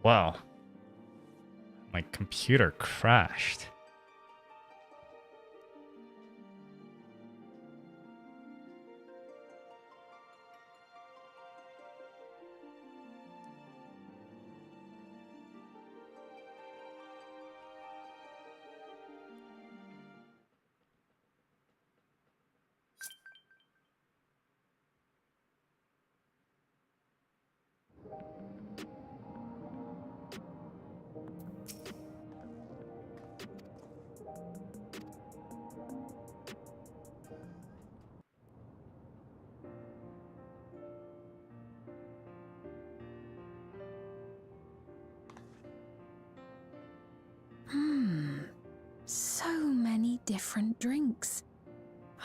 Wow. My computer crashed. So many different drinks.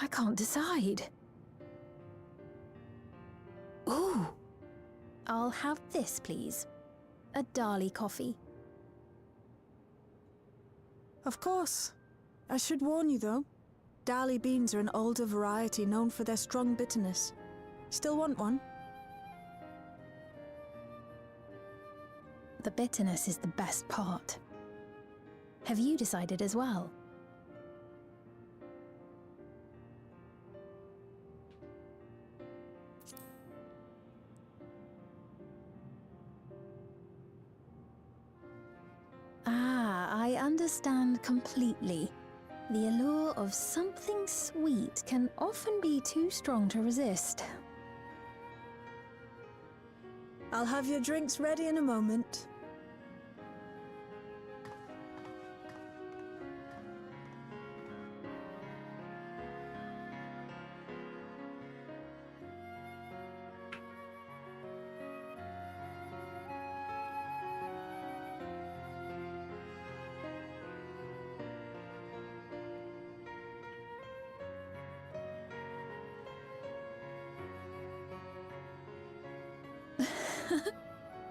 I can't decide. Ooh. I'll have this, please. A Dali coffee. Of course. I should warn you though. Dali beans are an older variety known for their strong bitterness. Still want one? The bitterness is the best part. Have you decided as well? I understand completely. The allure of something sweet can often be too strong to resist. I'll have your drinks ready in a moment.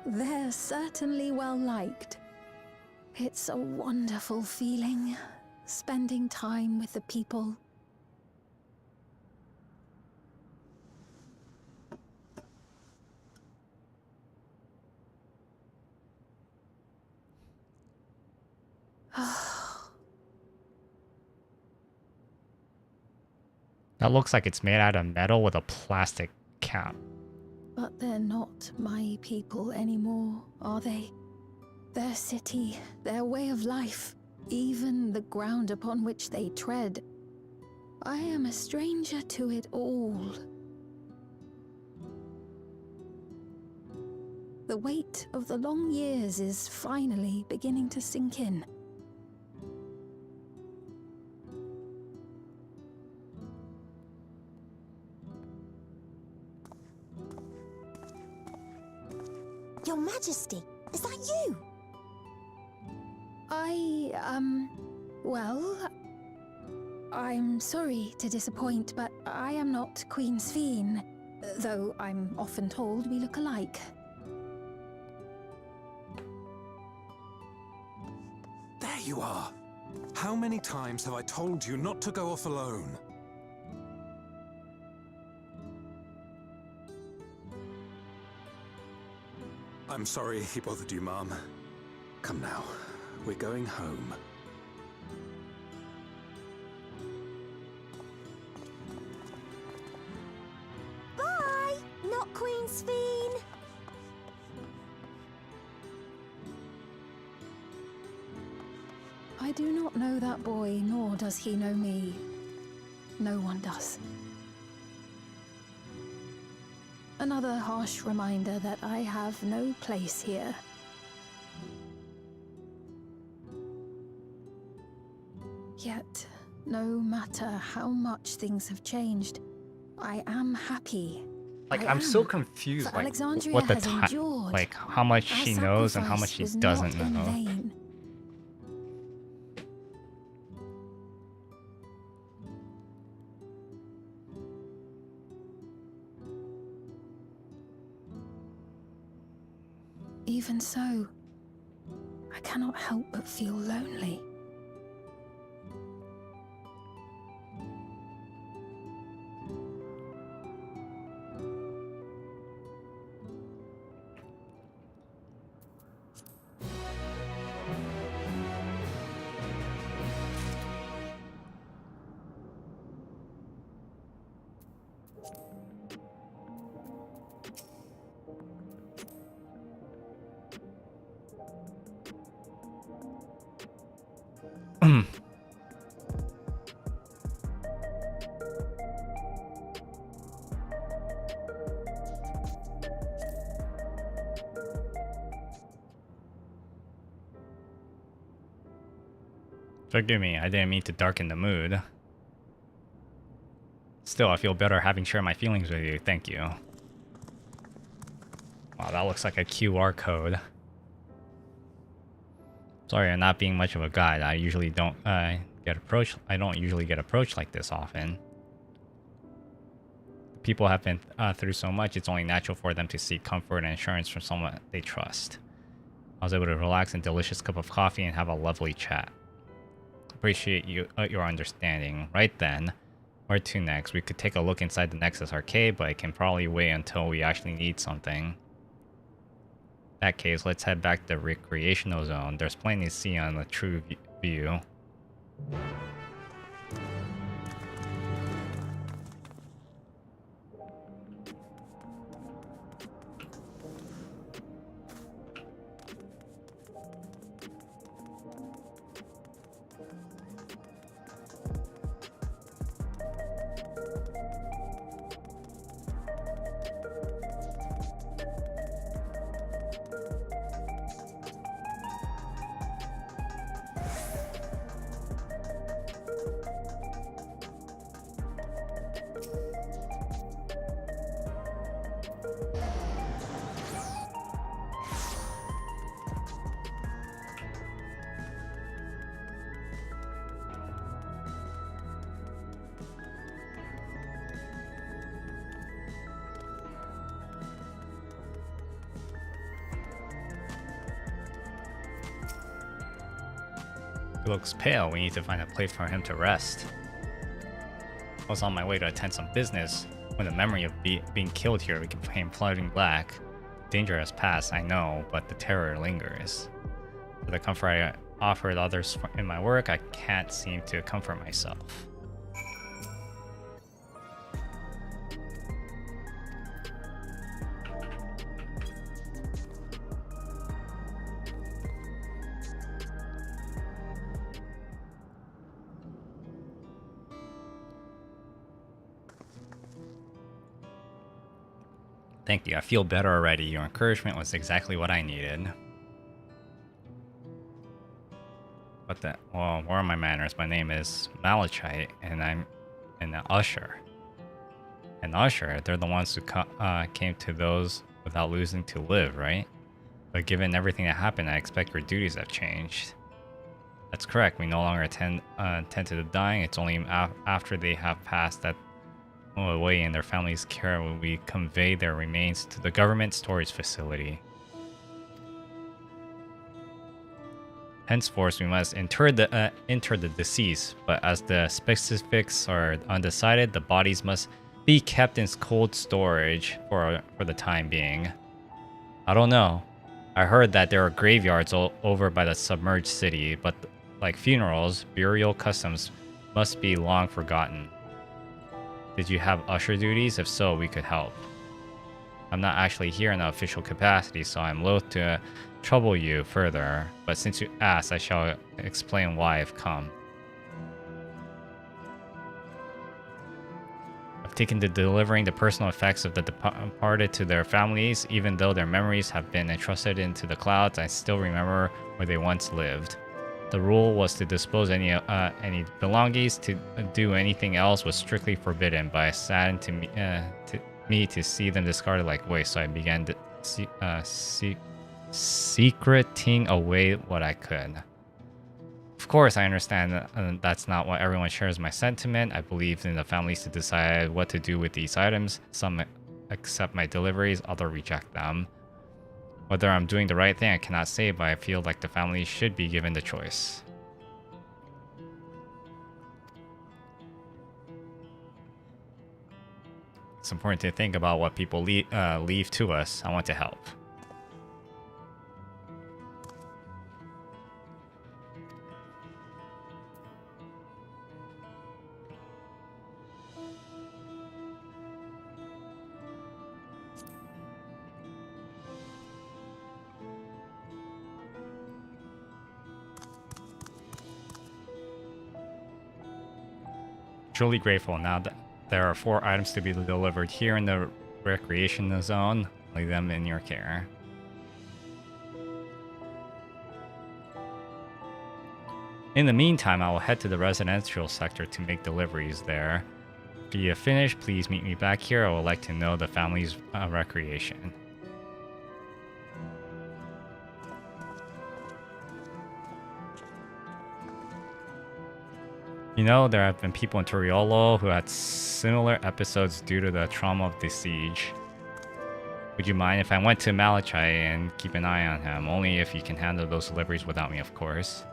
They're certainly well liked. It's a wonderful feeling, spending time with the people. That looks like it's made out of metal with a plastic cap. But they're not my people anymore, are they? Their city, their way of life, even the ground upon which they tread. I am a stranger to it all. The weight of the long years is finally beginning to sink in. Your Majesty, is that you? Well, I'm sorry to disappoint, but I am not Queen Sveen, though I'm often told we look alike. There you are! How many times have I told you not to go off alone? I'm sorry he bothered you, Mom. Come now, we're going home. Bye! Not Queen Sveen! I do not know that boy, nor does he know me. No one does. Another harsh reminder that I have no place here. Yet, no matter how much things have changed, I am happy. Like, I I'm so am. confused, For like, Alexandria what the has time, endured. like, how much Our she knows and how much sacrifice she was doesn't not in know. vain. Even so, I cannot help but feel lonely. Forgive me, I didn't mean to darken the mood. Still, I feel better having shared my feelings with you. Thank you. Wow, that looks like a QR code. Sorry, I'm not being much of a guide. I usually don't get approached. I don't usually get approached like this often. People have been through so much, it's only natural for them to seek comfort and assurance from someone they trust. I was able to relax in a delicious cup of coffee and have a lovely chat. Appreciate your understanding. Right then, where to next? We could take a look inside the Nexus arcade, but it can probably wait until we actually need something. In that case, let's head back to the recreational zone. There's plenty to see on the true view. He looks pale. We need to find a place for him to rest. I was on my way to attend some business when the memory of being killed here became flooding black. Danger has passed, I know, but the terror lingers. For the comfort I offered others in my work, I can't seem to comfort myself. Thank you, I feel better already. Your encouragement was exactly what I needed. What the? Well, where are my manners? My name is Malachite, and I'm an usher. An usher, they're the ones who came to those without losing to live, right? But given everything that happened, I expect your duties have changed. That's correct, we no longer tend to the dying. It's only after they have passed that away in their family's care when we convey their remains to the government storage facility. Henceforth, we must inter the deceased, but as the specifics are undecided, the bodies must be kept in cold storage for the time being. I don't know. I heard that there are graveyards over by the submerged city, but like funerals, burial customs must be long forgotten. Did you have usher duties? If so, we could help. I'm not actually here in an official capacity, so I'm loath to trouble you further, but since you asked, I shall explain why I've come. I've taken to delivering the personal effects of the departed to their families. Even though their memories have been entrusted into the clouds, I still remember where they once lived. The rule was to dispose any belongings. To do anything else was strictly forbidden, but it saddened to me to see them discarded like waste, so I began secreting away what I could. Of course, I understand that's not what everyone shares my sentiment. I believe in the families to decide what to do with these items. Some accept my deliveries, others reject them. Whether I'm doing the right thing, I cannot say, but I feel like the family should be given the choice. It's important to think about what people leave to us. I want to help. Truly grateful. Now that there are 4 items to be delivered here in the recreation zone, leave them in your care. In the meantime, I will head to the residential sector to make deliveries there. After you have finished, please meet me back here. I would like to know the family's recreation. You know, there have been people in Toriolo who had similar episodes due to the trauma of the siege. Would you mind if I went to Malachi and keep an eye on him? Only if you can handle those deliveries without me, of course.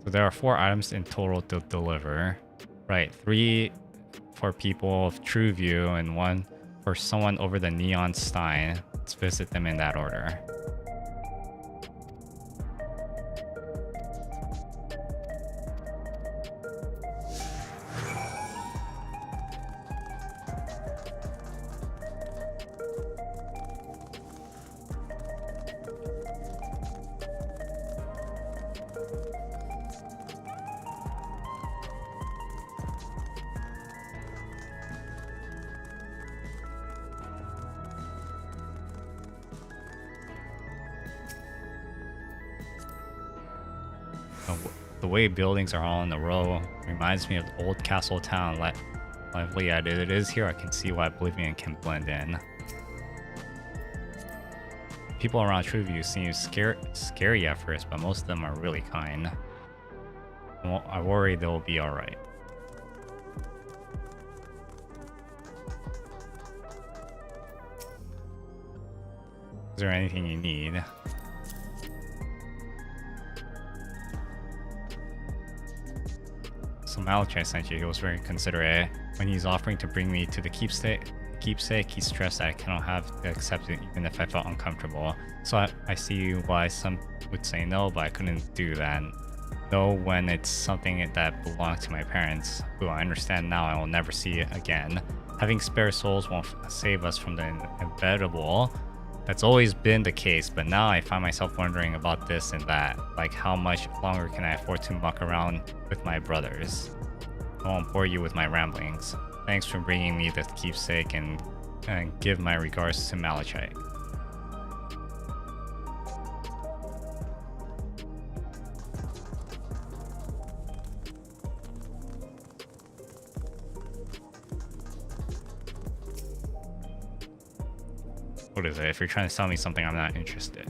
So there are 4 items in total to deliver. Right, 3 for people of True View and 1 for someone over the Neon Stein. Let's visit them in that order. The way buildings are all in a row reminds me of the old castle town. Lively as it is here, I can see why Oblivion can blend in. People around Trueview seem scary at first, but most of them are really kind. I worry they'll be alright. Is there anything you need? So Malachi sent you. He was very considerate. When he's offering to bring me to the keepsake, he stressed that I cannot have to accept it even if I felt uncomfortable. So I see why some would say no, but I couldn't do that. Though when it's something that belonged to my parents, who I understand now I will never see again. Having spare souls won't save us from the inevitable. That's always been the case, but now I find myself wondering about this and that. Like, how much longer can I afford to muck around with my brothers? I won't bore you with my ramblings. Thanks for bringing me the keepsake and give my regards to Malachi. What is it? If you're trying to sell me something, I'm not interested.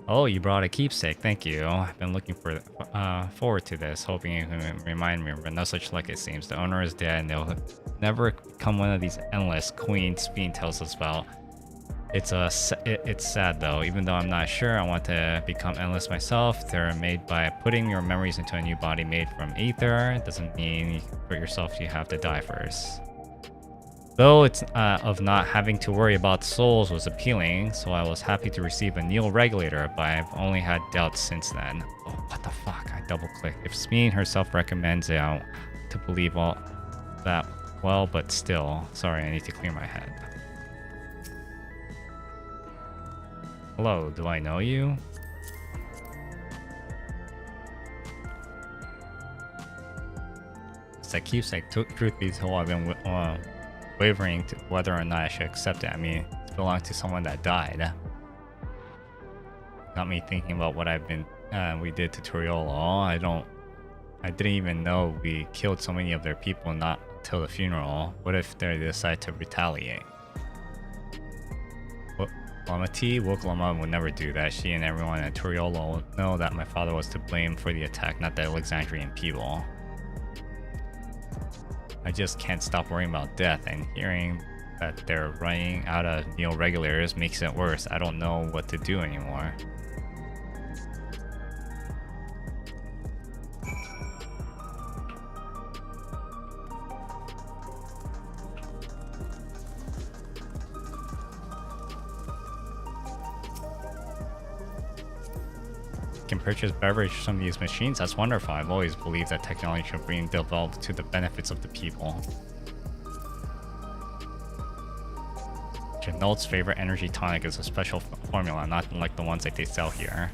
Oh, you brought a keepsake. Thank you. I've been looking forward to this, hoping you can remind me, but no such luck it seems. The owner is dead and they'll never become one of these endless queens Fiend tells us about. It's sad though. Even though I'm not sure I want to become endless myself, they're made by putting your memories into a new body made from ether. It doesn't mean for yourself you have to die first. Though it's of not having to worry about souls was appealing, so I was happy to receive a Neo regulator, but I've only had doubts since then. Oh, what the fuck? I double clicked. If Smeen herself recommends it, I want to believe all that well, but still. Sorry, I need to clear my head. Hello, do I know you? It's that keepsake. Truth be told, I've been wavering to whether or not I should accept it. I mean, it belonged to someone that died. Got me thinking about what we did to Toriolo. I didn't even know we killed so many of their people not until the funeral. What if they decide to retaliate? Woklama would never do that. She and everyone at Toriolo know that my father was to blame for the attack, not the Alexandrian people. I just can't stop worrying about death, and hearing that they're running out of Neo regulators makes it worse. I don't know what to do anymore. Can purchase beverage from these machines. That's wonderful. I've always believed that technology should be developed to the benefits of the people. Janolt's favorite energy tonic is a special formula, not like the ones that they sell here.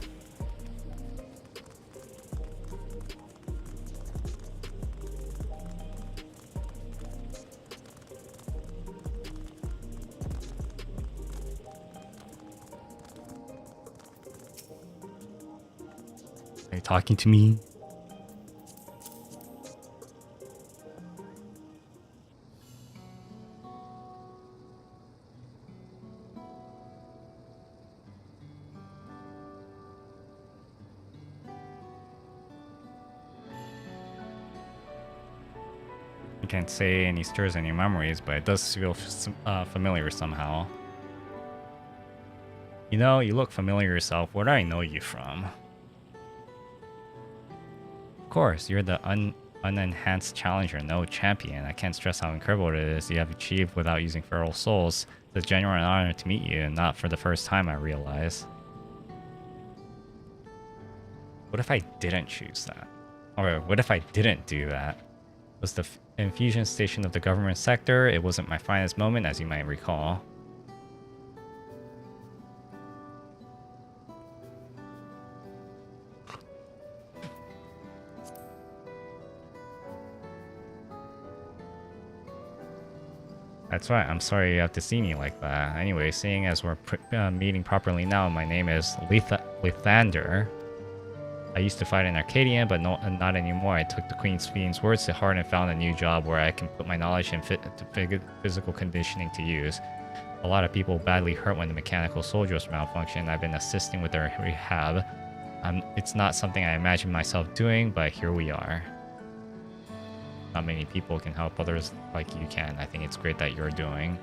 Are you talking to me? I can't say any stirs any memories, but it does feel familiar somehow. You know, you look familiar yourself. Where do I know you from? Of course, you're the unenhanced challenger, no champion. I can't stress how incredible it is you have achieved without using feral souls. It's a genuine honor to meet you, and not for the first time, I realize. What if I didn't choose that? Or what if I didn't do that? Was the infusion station of the government sector. It wasn't my finest moment, as you might recall. That's right, I'm sorry you have to see me like that. Anyway, seeing as we're meeting properly now, my name is Lethander. I used to fight in Arcadian, but not anymore. I took the Queen's Fiend's words to heart and found a new job where I can put my knowledge and physical conditioning to use. A lot of people badly hurt when the mechanical soldiers malfunction. I've been assisting with their rehab. It's not something I imagine myself doing, but here we are. Not many people can help others like you can. I think it's great that you're doing.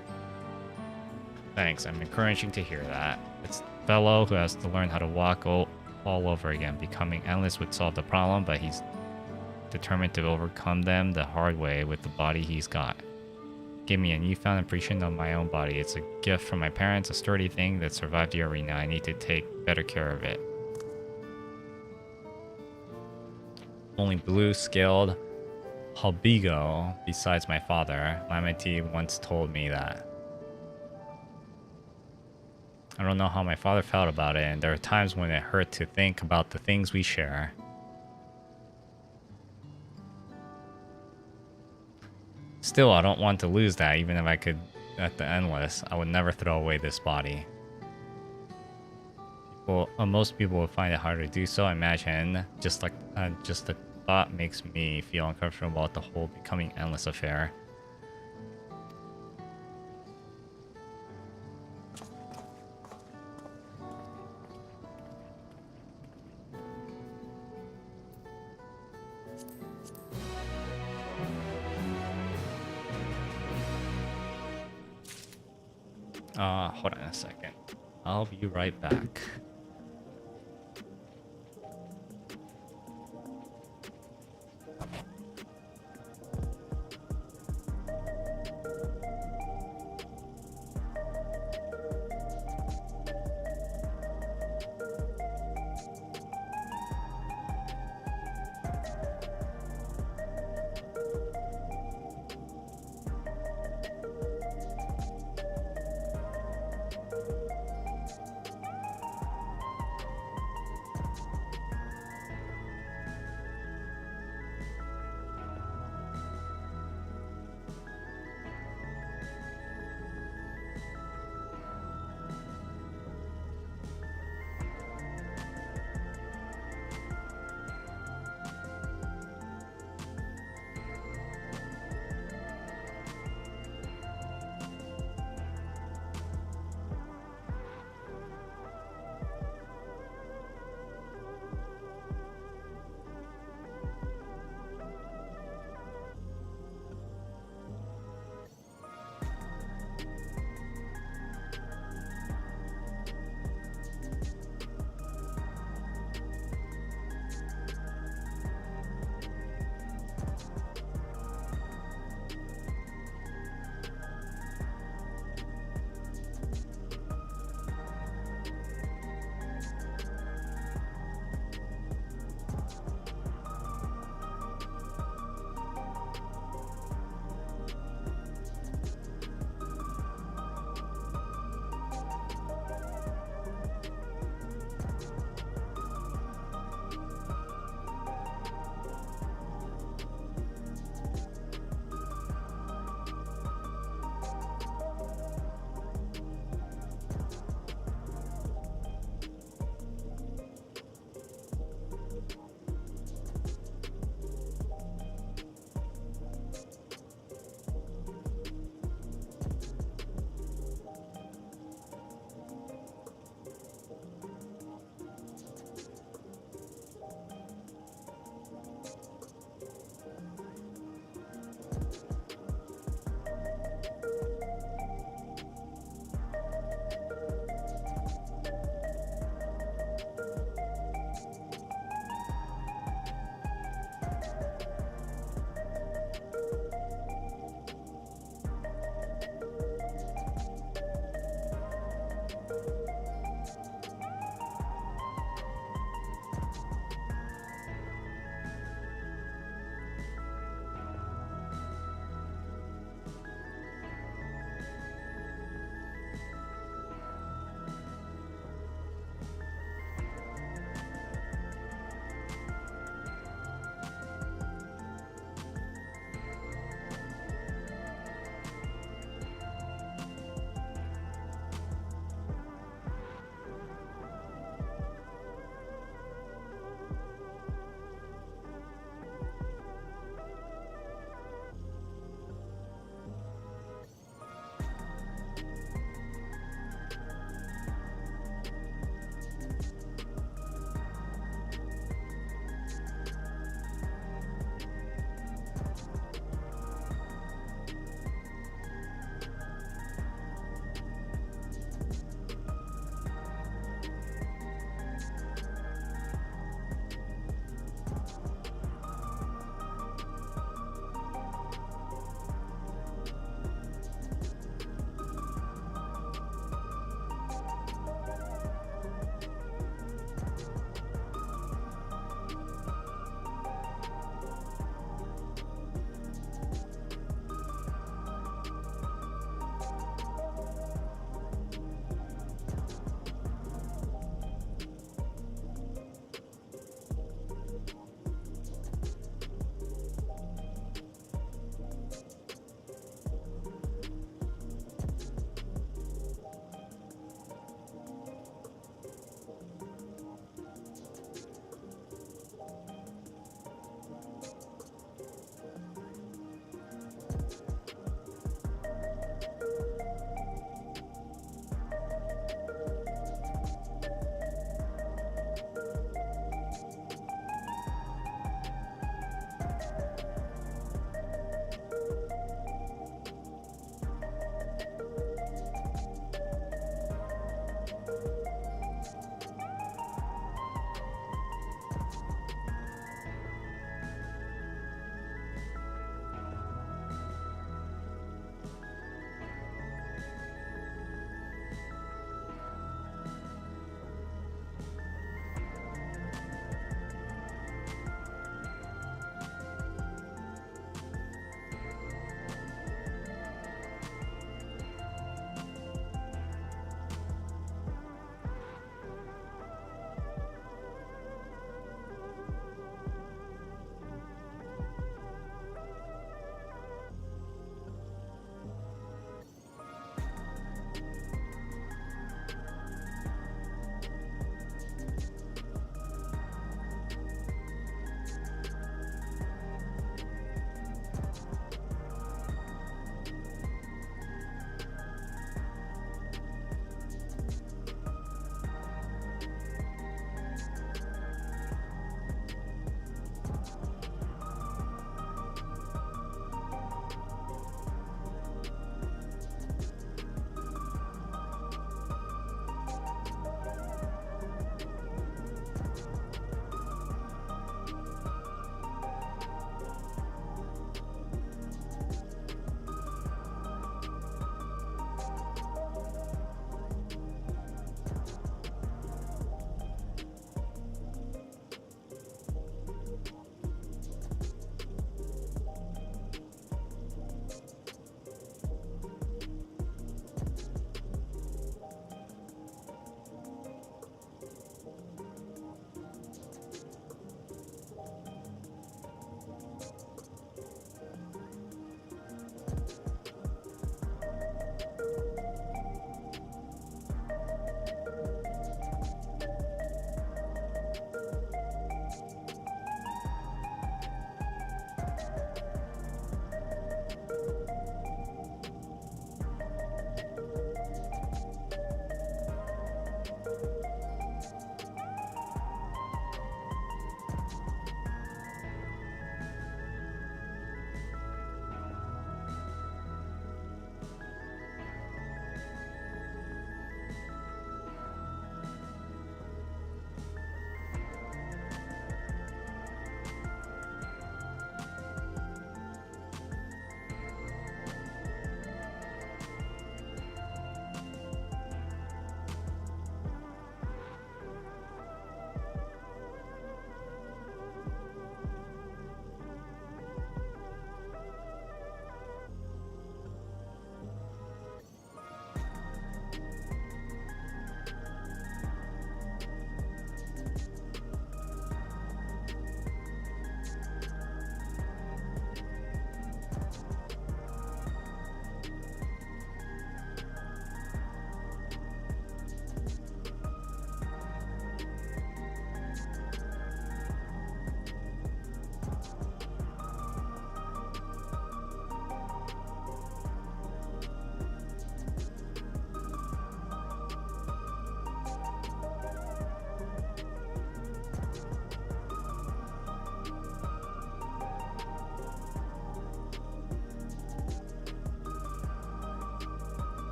Thanks, I'm encouraging to hear that. It's the fellow who has to learn how to walk all over again. Becoming endless would solve the problem, but he's determined to overcome them the hard way with the body he's got. Give me a newfound appreciation of my own body. It's a gift from my parents, a sturdy thing that survived the arena. I need to take better care of it. Only blue-scaled Halbigo besides my father. Lamity once told me that. I don't know how my father felt about it, and there are times when it hurt to think about the things we share. Still, I don't want to lose that, even if I could at the endless. I would never throw away this body. Most people would find it hard to do so, I imagine. Just the thought makes me feel uncomfortable about the whole becoming endless affair. Hold on a second. I'll be right back.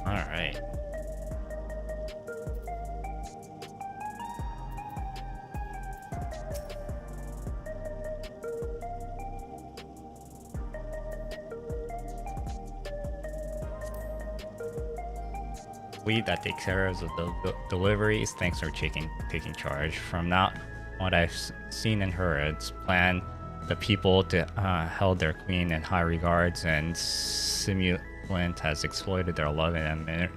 Alright. Fleet that takes care of the deliveries. Thanks for taking charge. From now, what I've seen and heard, it's planned the people to held their queen in high regards, and Simulant has exploited their love and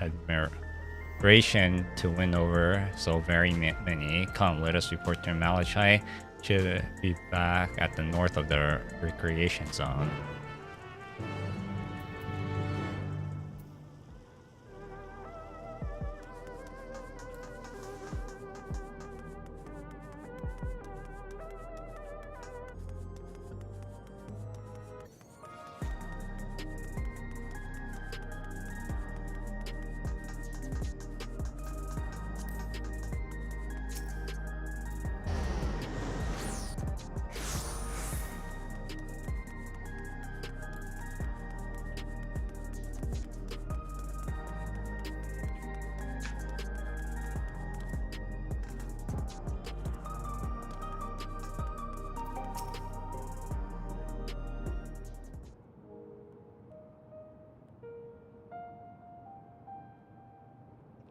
admiration to win over so very many. Come, let us report to Malachai. Should be back at the north of the recreation zone.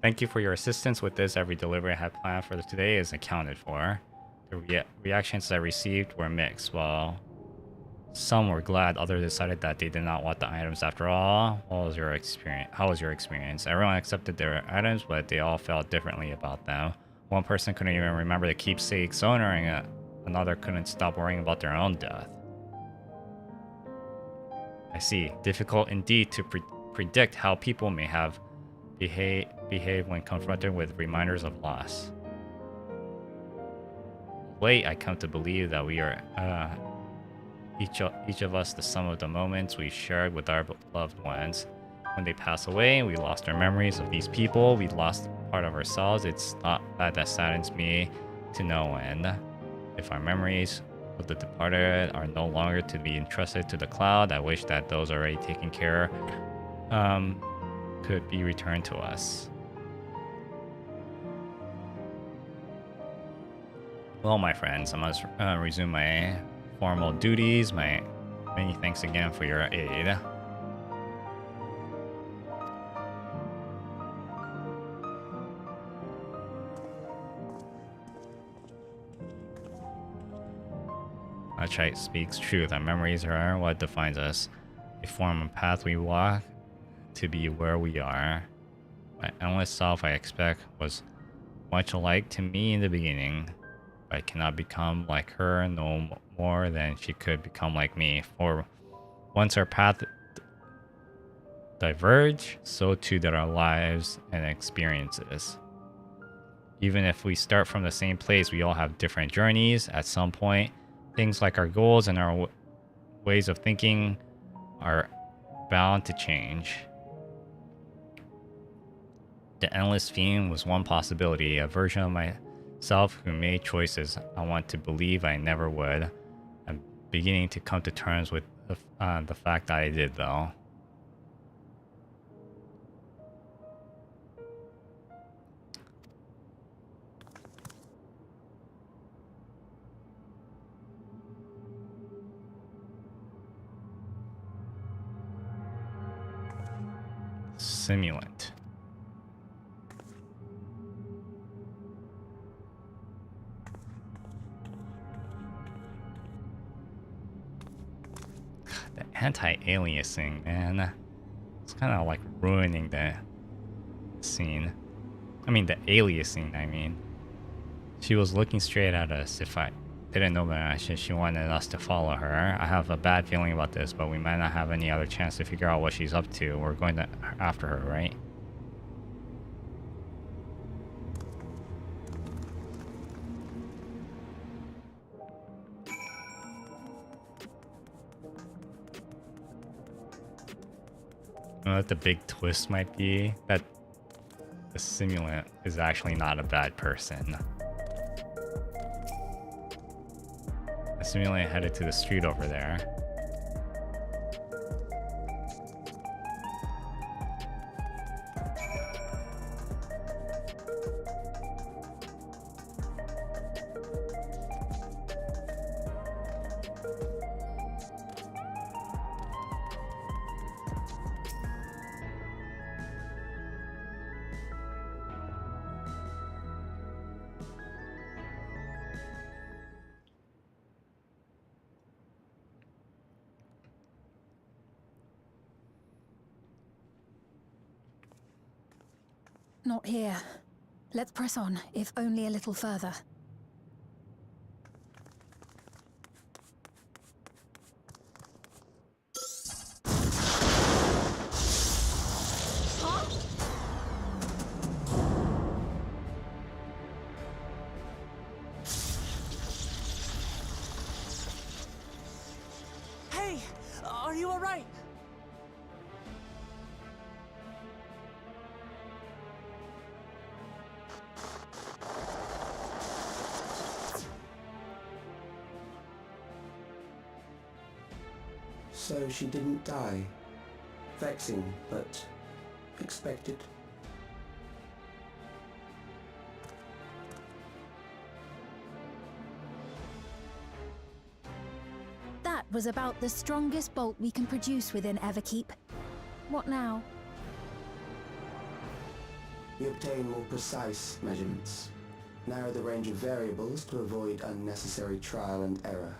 Thank you for your assistance with this. Every delivery I had planned for today is accounted for. The reactions I received were mixed. While some were glad, others decided that they did not want the items after all. What was your experience? How was your experience? Everyone accepted their items, but they all felt differently about them. One person couldn't even remember the keepsake's owner, and another couldn't stop worrying about their own death. I see. Difficult indeed to predict how people may have behave when confronted with reminders of loss. Late, I come to believe that we are each of us the sum of the moments we shared with our loved ones. When they pass away, we lost our memories of these people. We lost part of ourselves. It's not that saddens me to no end. If our memories of the departed are no longer to be entrusted to the cloud, I wish that those already taken care could be returned to us. Well, my friends, I must resume my formal duties. Many thanks again for your aid. Achite speaks truth. Our memories are what defines us. They form a path we walk to be where we are. My endless self, I expect, was much alike to me in the beginning. I cannot become like her no more than she could become like me. For once our paths diverge, so too did our lives and experiences. Even if we start from the same place, we all have different journeys. At some point, things like our goals and our ways of thinking are bound to change. The endless theme was one possibility, a version of myself who made choices I want to believe I never would. I'm beginning to come to terms with the fact that I did, though. Simulant. The anti-aliasing, man. It's kind of like ruining the scene. I mean, the aliasing, I mean. She was looking straight at us. If I didn't know that, she wanted us to follow her. I have a bad feeling about this, but we might not have any other chance to figure out what she's up to. We're going after her, right? You know what the big twist might be? That the simulant is actually not a bad person. The simulant headed to the street over there. Not here. Let's press on, if only a little further. Hey! Are you alright? So she didn't die. Vexing, but expected. That was about the strongest bolt we can produce within Everkeep. What now? We obtain more precise measurements, narrow the range of variables to avoid unnecessary trial and error.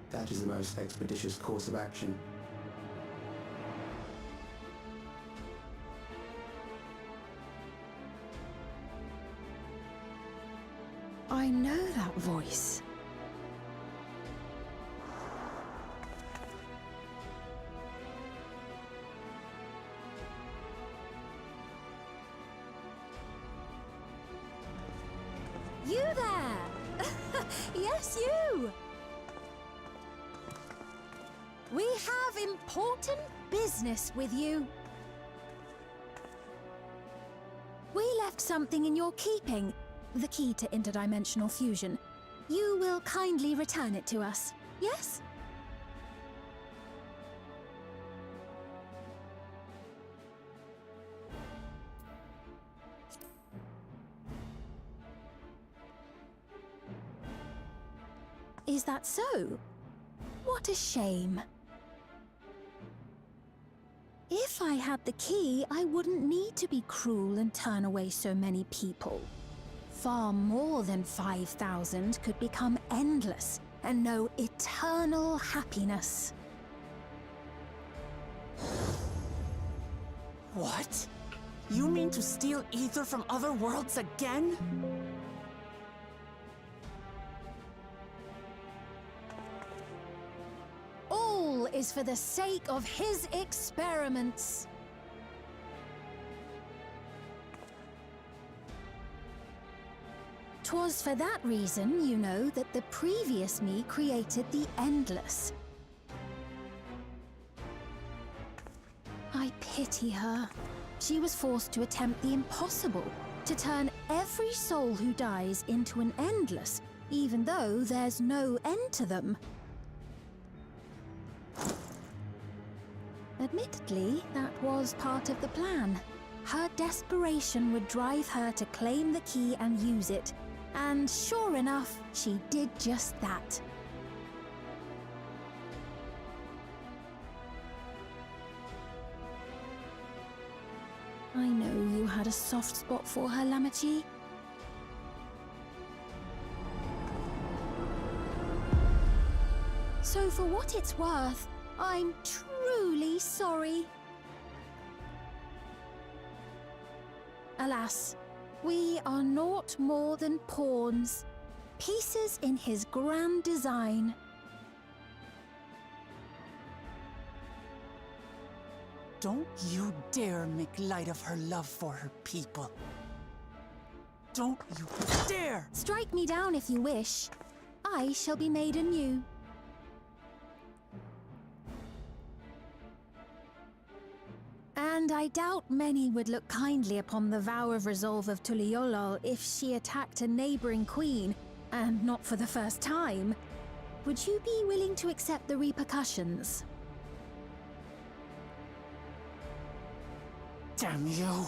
That is the most expeditious course of action. I know that voice. You there! Yes, you! We have important business with you. We left something in your keeping, the key to interdimensional fusion. You will kindly return it to us, yes? Is that so? What a shame. If I had the key, I wouldn't need to be cruel and turn away so many people. Far more than 5,000 could become endless and know eternal happiness. What? You mean to steal ether from other worlds again? All is for the sake of his experiments. 'Twas for that reason, you know, that the previous me created the endless. I pity her. She was forced to attempt the impossible, to turn every soul who dies into an endless, even though there's no end to them. Admittedly, that was part of the plan. Her desperation would drive her to claim the key and use it, and sure enough, she did just that. I know you had a soft spot for her, Lamachi. So for what it's worth, I'm truly sorry. Alas, we are naught more than pawns, pieces in his grand design. Don't you dare make light of her love for her people. Don't you dare! Strike me down if you wish. I shall be made anew. And I doubt many would look kindly upon the vow of resolve of Tuliolol if she attacked a neighboring queen, and not for the first time. Would you be willing to accept the repercussions? Damn you!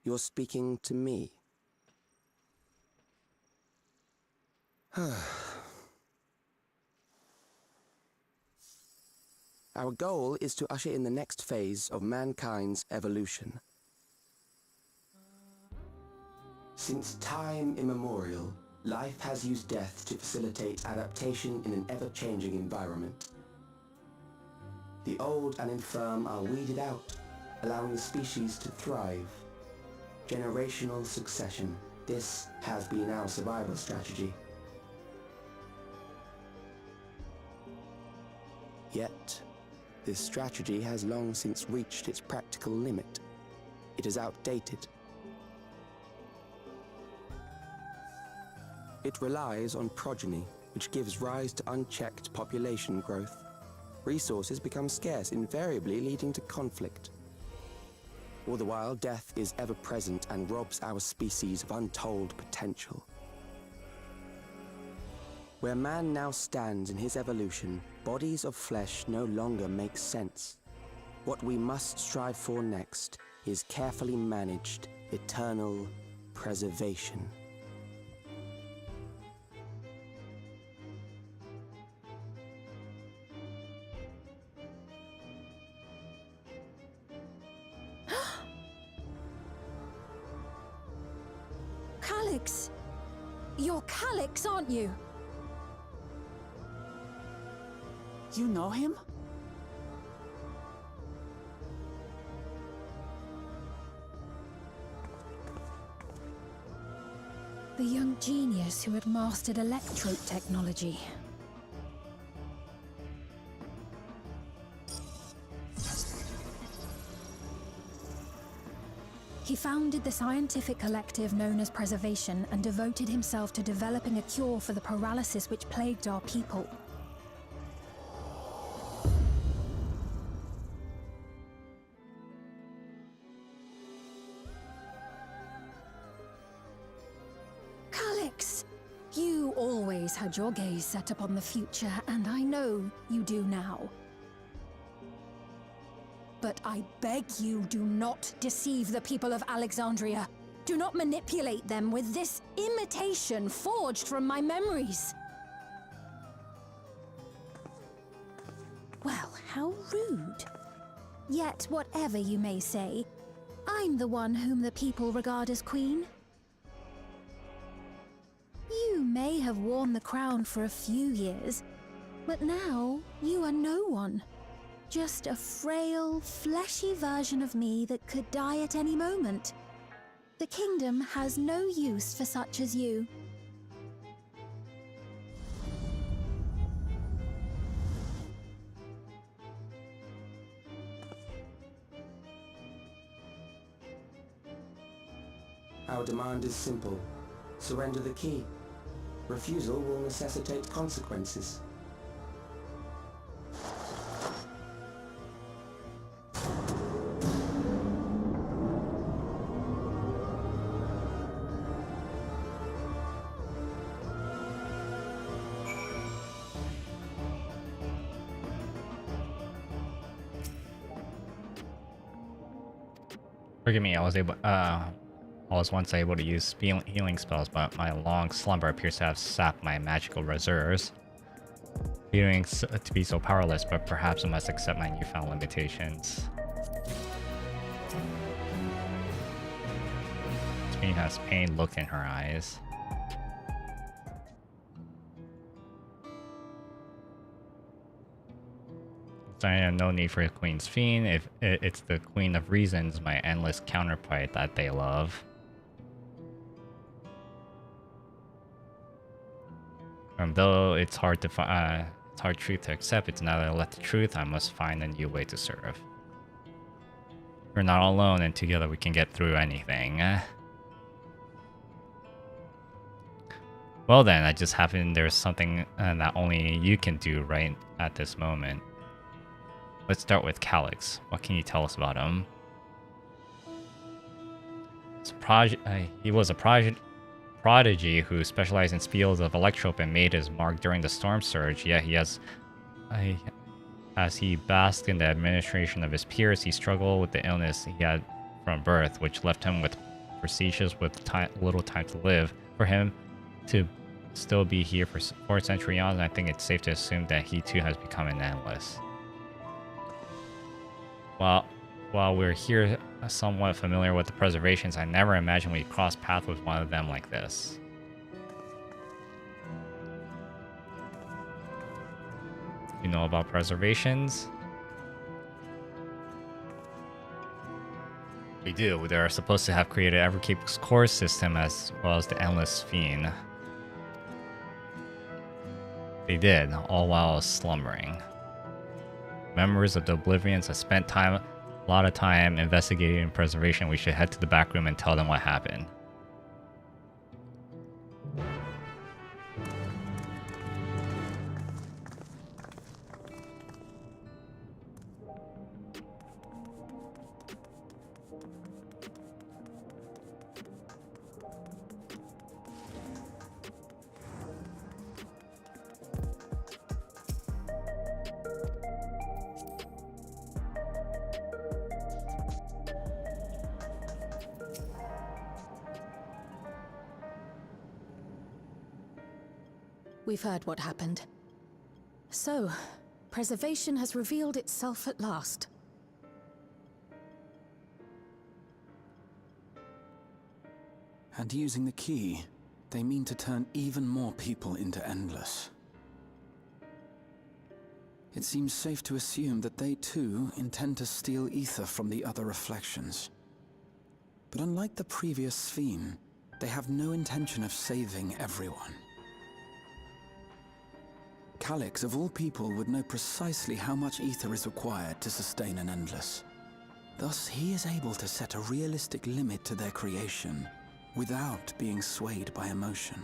You're speaking to me. Our goal is to usher in the next phase of mankind's evolution. Since time immemorial, life has used death to facilitate adaptation in an ever-changing environment. The old and infirm are weeded out, allowing the species to thrive. Generational succession. This has been our survival strategy. Yet, this strategy has long since reached its practical limit. It is outdated. It relies on progeny, which gives rise to unchecked population growth. Resources become scarce, invariably leading to conflict. All the while, death is ever present and robs our species of untold potential. Where man now stands in his evolution, bodies of flesh no longer make sense. What we must strive for next is carefully managed, eternal preservation. Calyx! You're Calyx, aren't you? You know him? The young genius who had mastered electrode technology. He founded the scientific collective known as Preservation and devoted himself to developing a cure for the paralysis which plagued our people. Calyx, you always had your gaze set upon the future, and I know you do now. But I beg you, do not deceive the people of Alexandria. Do not manipulate them with this imitation forged from my memories. Well, how rude. Yet, whatever you may say, I'm the one whom the people regard as queen. You may have worn the crown for a few years, but now you are no one. Just a frail, fleshy version of me that could die at any moment. The kingdom has no use for such as you. Our demand is simple. Surrender the key. Refusal will necessitate consequences. Forgive me, I was once able to use healing spells, but my long slumber appears to have sapped my magical reserves. Feeling to be so powerless, but perhaps I must accept my newfound limitations. Queen has pain looked in her eyes. I have no need for a Queen's Fiend if it's the Queen of Reasons, my endless counterpart that they love. Though it's hard to it's hard truth to accept, it's now that I left the truth, I must find a new way to serve. We're not alone, and together we can get through anything. Well then, I just happen there's something that only you can do right at this moment. Let's start with Calyx. What can you tell us about him? He was a prodigy who specialized in fields of electrope and made his mark during the storm surge, yet as he basked in the administration of his peers, he struggled with the illness he had from birth, which left him with procedures with little time to live. For him to still be here for 4th century on, I think it's safe to assume that he too has become an endless. While we're here somewhat familiar with the preservations, I never imagined we'd cross paths with one of them like this. You know about preservations? We do. They are supposed to have created Everkeep's core system as well as the Endless Fiend. They did, all while slumbering. Members of the Oblivions have spent a lot of time investigating preservation. We should head to the back room and tell them what happened. we've heard what happened. So, preservation has revealed itself at last. And using the key, they mean to turn even more people into Endless. It seems safe to assume that they too intend to steal ether from the other reflections. But unlike the previous Sphene, they have no intention of saving everyone. Calyx, of all people, would know precisely how much ether is required to sustain an Endless. Thus, he is able to set a realistic limit to their creation without being swayed by emotion.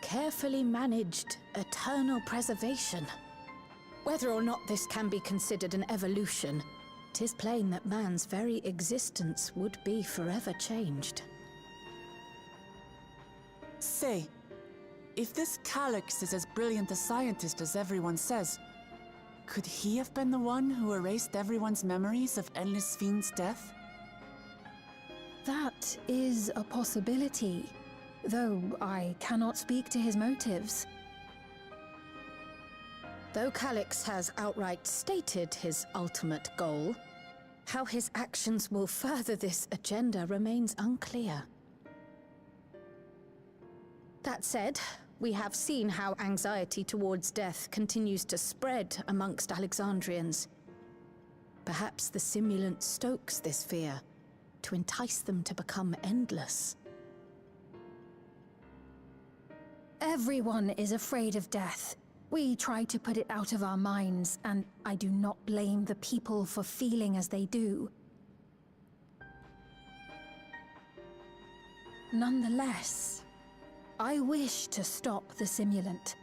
Carefully managed eternal preservation. Whether or not this can be considered an evolution, 'tis plain that man's very existence would be forever changed. Say, if this Calyx is as brilliant a scientist as everyone says, could he have been the one who erased everyone's memories of Endless Sphene's death? That is a possibility, though I cannot speak to his motives. Though Calyx has outright stated his ultimate goal, how his actions will further this agenda remains unclear. That said, we have seen how anxiety towards death continues to spread amongst Alexandrians. Perhaps the simulant stokes this fear to entice them to become endless. Everyone is afraid of death. We try to put it out of our minds, and I do not blame the people for feeling as they do. Nonetheless, I wish to stop the simulant.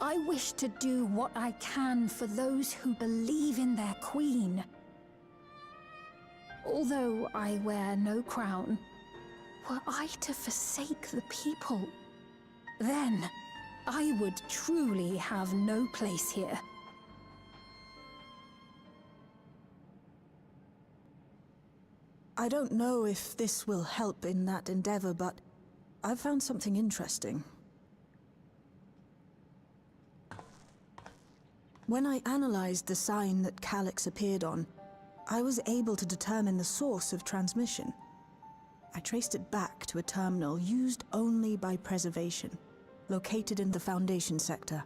I wish to do what I can for those who believe in their queen. Although I wear no crown, were I to forsake the people, then I would truly have no place here. I don't know if this will help in that endeavor, but I've found something interesting. When I analyzed the sign that Calyx appeared on, I was able to determine the source of transmission. I traced it back to a terminal used only by preservation, located in the Foundation sector.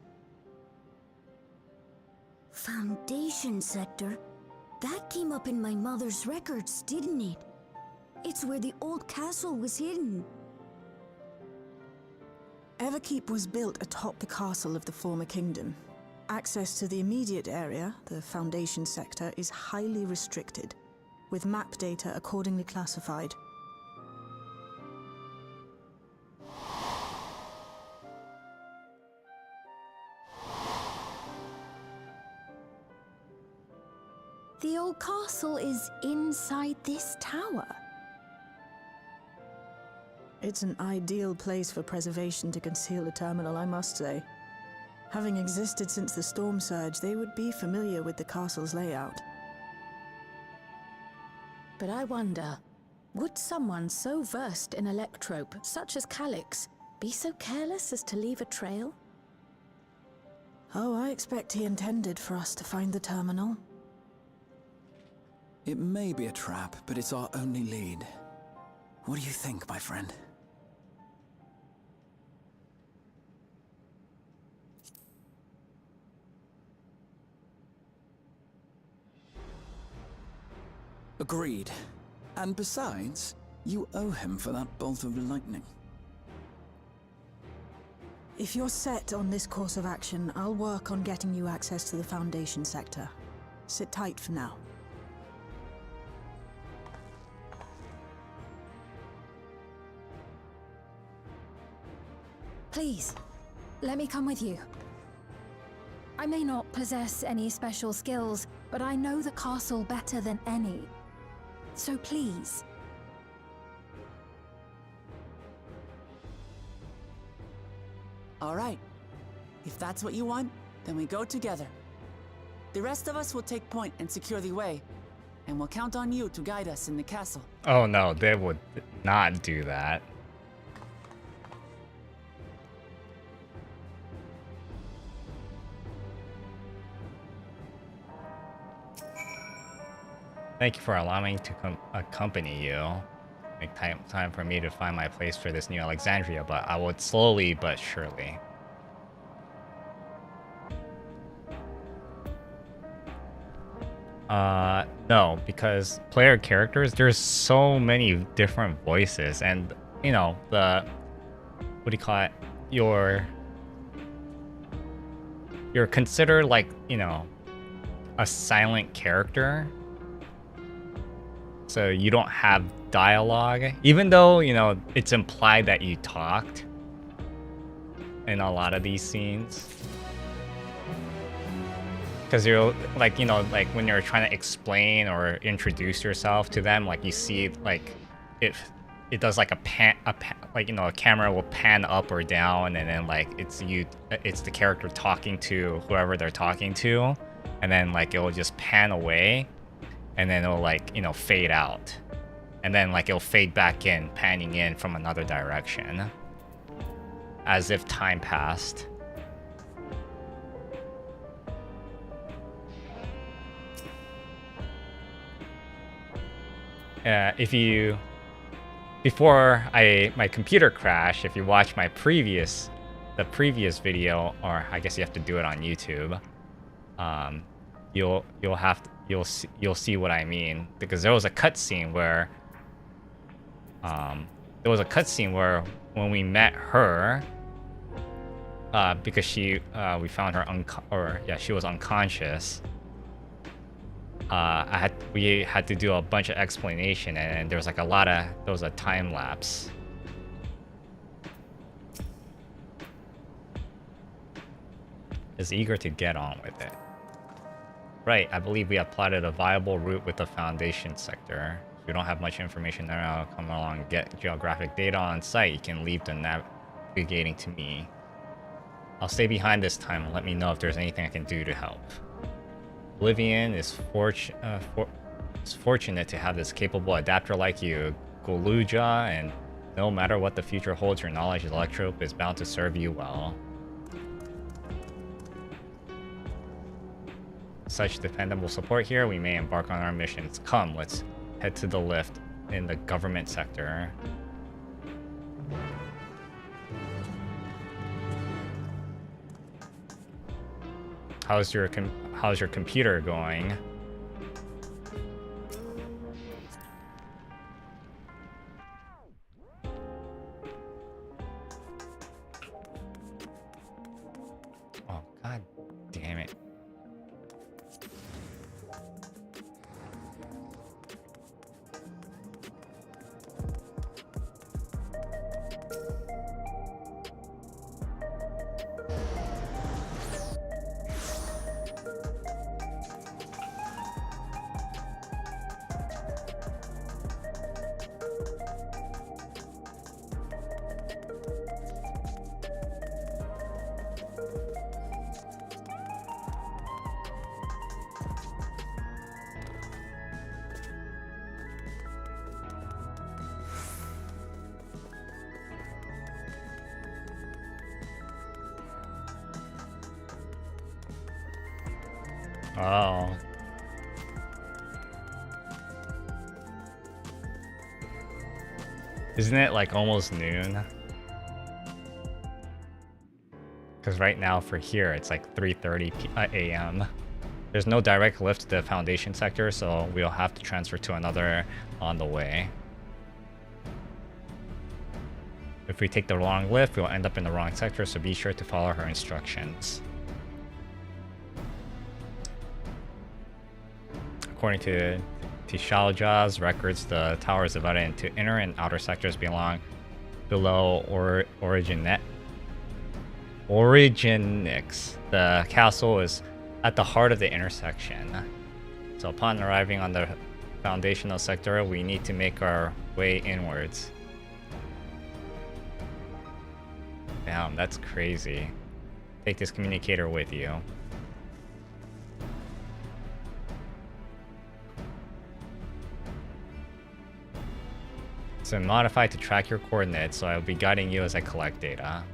Foundation sector? That came up in my mother's records, didn't it? It's where the old castle was hidden. Everkeep was built atop the castle of the former kingdom. Access to the immediate area, the Foundation sector, is highly restricted, with map data accordingly classified. The old castle is inside this tower. It's an ideal place for preservation to conceal a terminal, I must say. Having existed since the storm surge, they would be familiar with the castle's layout. But I wonder, would someone so versed in electrope, such as Calyx, be so careless as to leave a trail? Oh, I expect he intended for us to find the terminal. It may be a trap, but it's our only lead. What do you think, my friend? Agreed. And besides, you owe him for that bolt of lightning. If you're set on this course of action, I'll work on getting you access to the Foundation sector. Sit tight for now. Please, let me come with you. I may not possess any special skills, but I know the castle better than any. So please. All right. If that's what you want, then we go together. The rest of us will take point and secure the way, and we'll count on you to guide us in the castle. Oh no, they would not do that. Thank you for allowing me to accompany you. Make time for me to find my place for this new Alexandria, but I would slowly but surely. No, because player characters, there's so many different voices, and you know, what do you call it? You're considered like, you know, a silent character. So you don't have dialogue, even though, you know, it's implied that you talked in a lot of these scenes. Because you're like, you know, like when you're trying to explain or introduce yourself to them, like you see, like it does like like, you know, a camera will pan up or down, and then like it's the character talking to whoever they're talking to, and then like it will just pan away, and then it'll like, you know, fade out, and then like it'll fade back in, panning in from another direction, as if time passed. Before my computer crashed, if you watch the previous video, or I guess you have to do it on YouTube, you'll see what I mean, because there was a cutscene where when we met her, because we found her she was unconscious. We had to do a bunch of explanation, and there was like there was a time lapse. Is eager to get on with it. Right, I believe we have plotted a viable route with the Foundation sector. If you don't have much information now, come along and get geographic data on site. You can leave the navigating to me. I'll stay behind this time and let me know if there's anything I can do to help. Oblivion is fortunate to have this capable adapter like you, Goluja, and no matter what the future holds, your knowledge of Electrope is bound to serve you well. Such dependable support here, we may embark on our missions. Come, let's head to the lift in the government sector. How's your computer going? Oh, god damn it. Oh. Isn't it like almost noon? Because right now for here it's like 3:30 a.m. There's no direct lift to the Foundation sector, so we'll have to transfer to another on the way. If we take the wrong lift, we'll end up in the wrong sector, so be sure to follow her instructions. According to Tishalja's records, the tower is divided into inner and outer sectors below Originix. The castle is at the heart of the intersection. So upon arriving on the foundational sector, we need to make our way inwards. Damn, that's crazy. Take this communicator with you. So modify to track your coordinates, so I'll be guiding you as I collect data.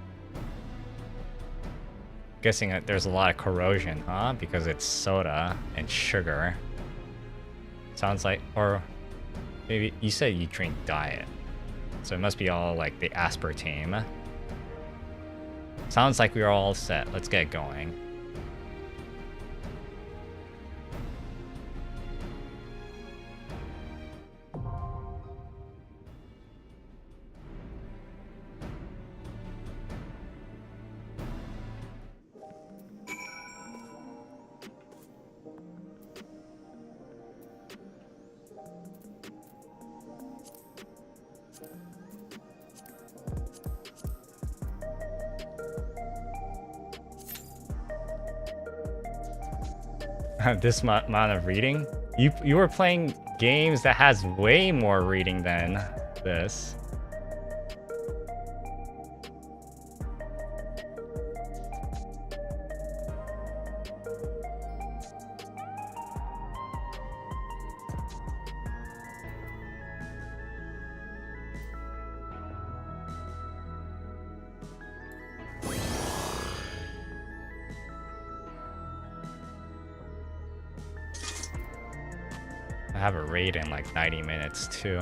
Guessing that there's a lot of corrosion, huh? Because it's soda and sugar. Sounds like, or maybe you said you drink diet. So it must be all like the aspartame. Sounds like we're all set. Let's get going. This amount of reading? You were playing games that has way more reading than this. I have a raid in like 90 minutes too.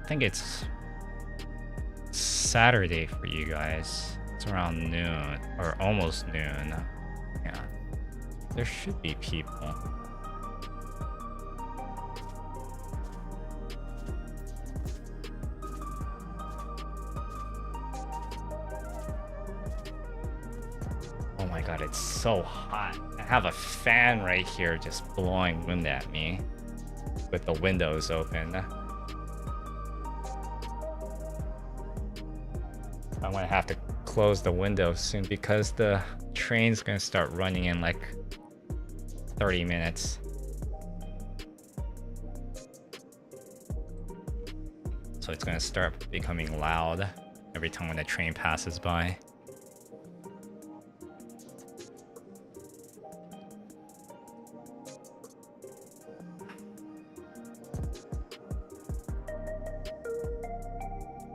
I think it's Saturday for you guys. It's around noon, or almost noon. Yeah. There should be people. Oh my god, it's so hot. I have a fan right here just blowing wind at me with the windows open. I'm gonna have to close the window soon because the train's gonna start running in like 30 minutes. So it's gonna start becoming loud every time when the train passes by.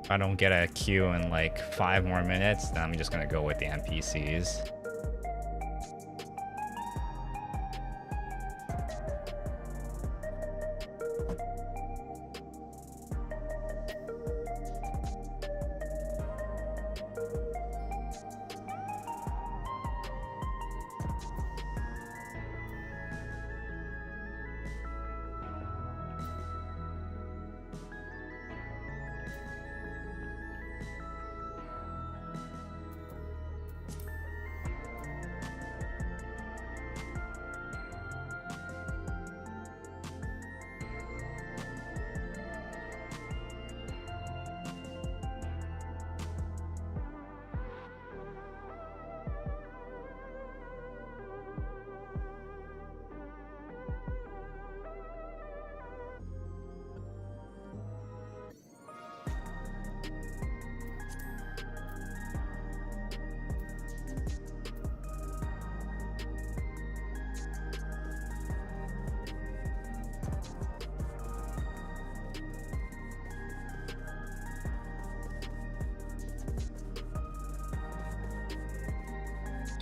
If I don't get a queue in like 5 more minutes, then I'm just gonna go with the NPCs.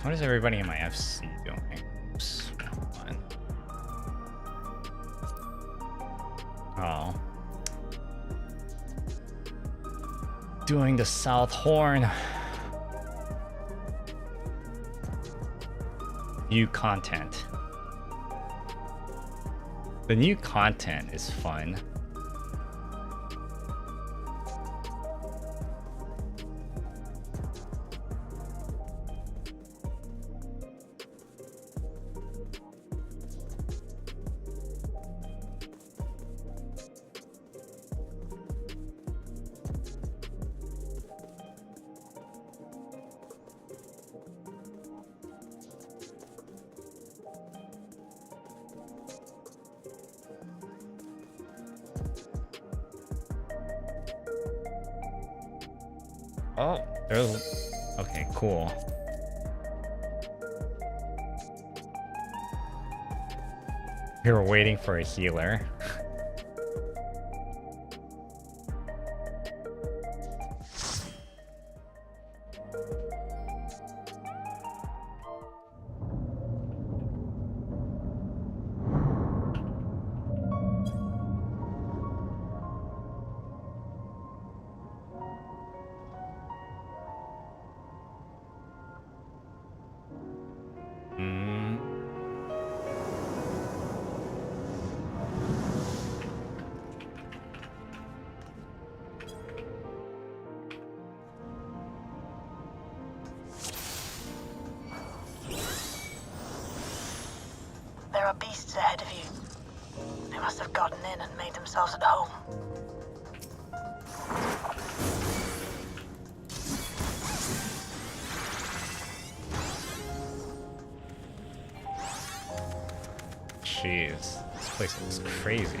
What is everybody in my FC doing? Oops, wrong one. Oh. Doing the South Horn. New content. The new content is fun. Oh, there's... Okay, cool. We were waiting for a healer. There are beasts ahead of you. They must have gotten in and made themselves at home. Jeez, this place looks crazy.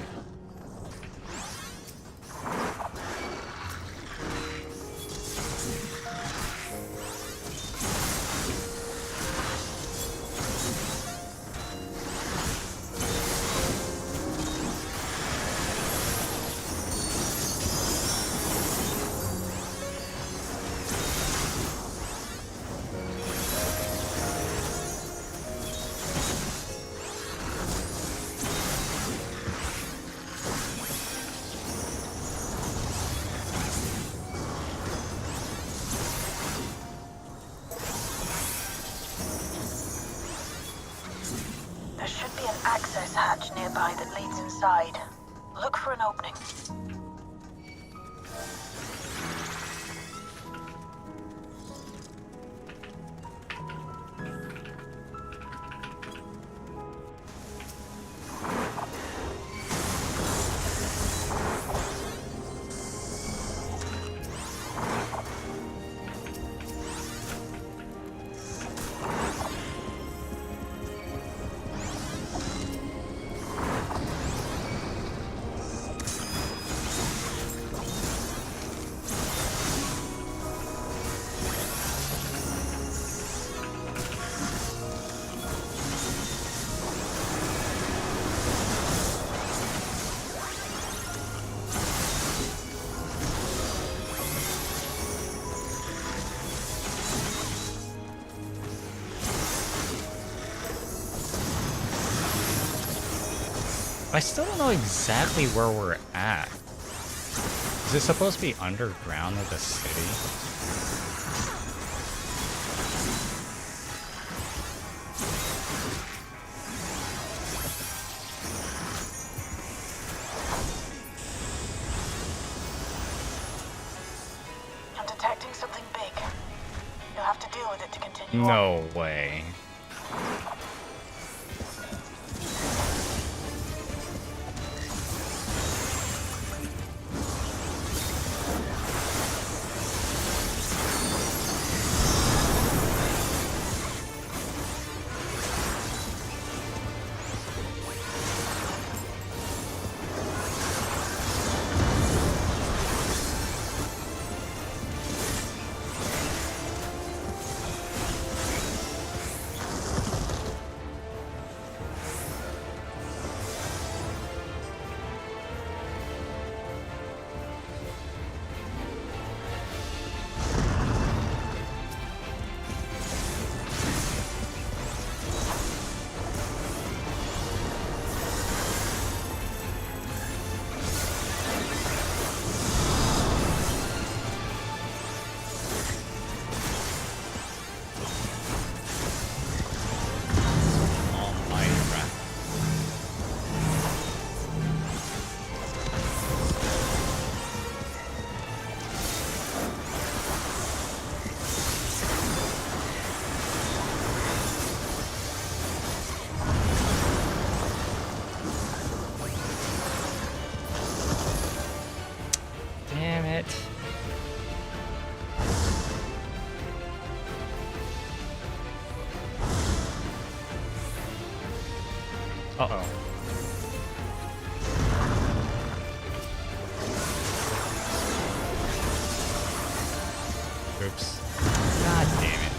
There should be an access hatch nearby that leads inside. Look for an opening. I still don't know exactly where we're at. Is it supposed to be underground of the city? I'm detecting something big. You'll have to deal with it to continue on. No way. Damn it. Uh-oh. Oops. God damn it.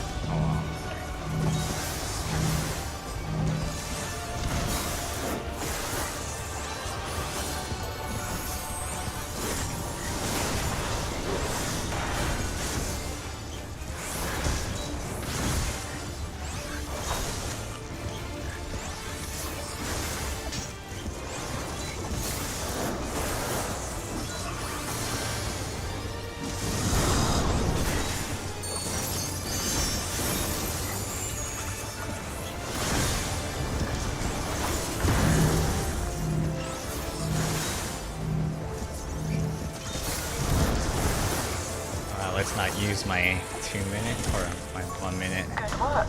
Oh, let's not use my 2 minute or my 1 minute. Good work.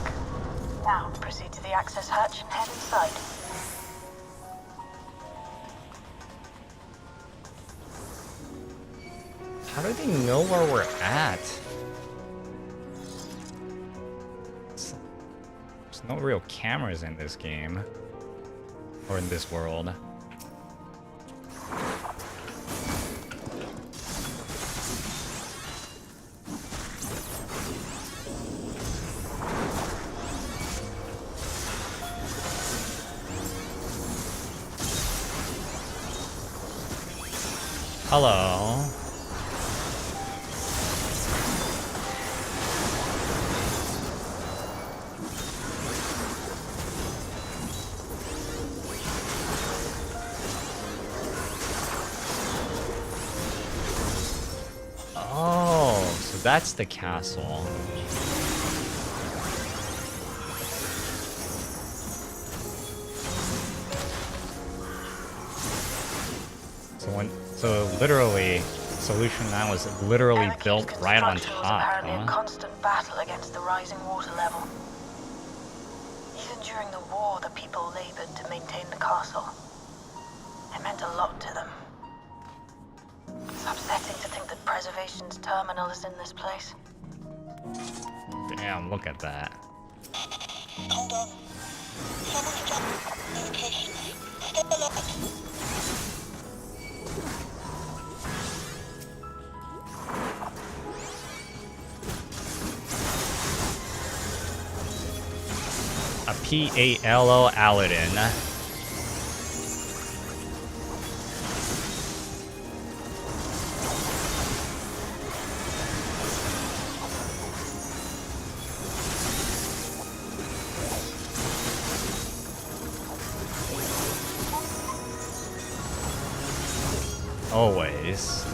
Now, proceed to the access hatch and head inside. How do they know where we're at? There's no real cameras in this game. Or in this world. Hello. Oh, so that's the castle. So literally, Solution 9 was literally built right on top, apparently huh? in constant battle against the rising water level. Even during the war, the people labored to maintain the castle. It meant a lot to them. It's upsetting to think that Preservation's terminal is in this place. Damn, look at that. Hold on. Someone's dropped location. Stay alert. A PALO Aladdin. Always.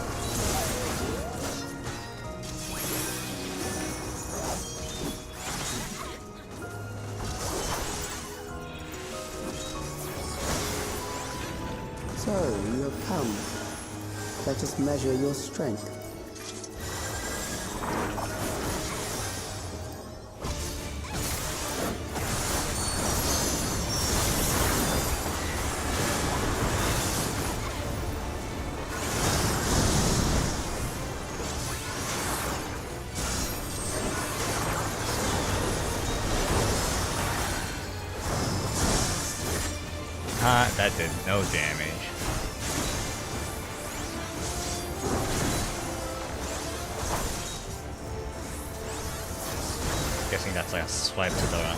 So, you have come. Let us measure your strength. That did no damage. Guessing that's like a swipe to the...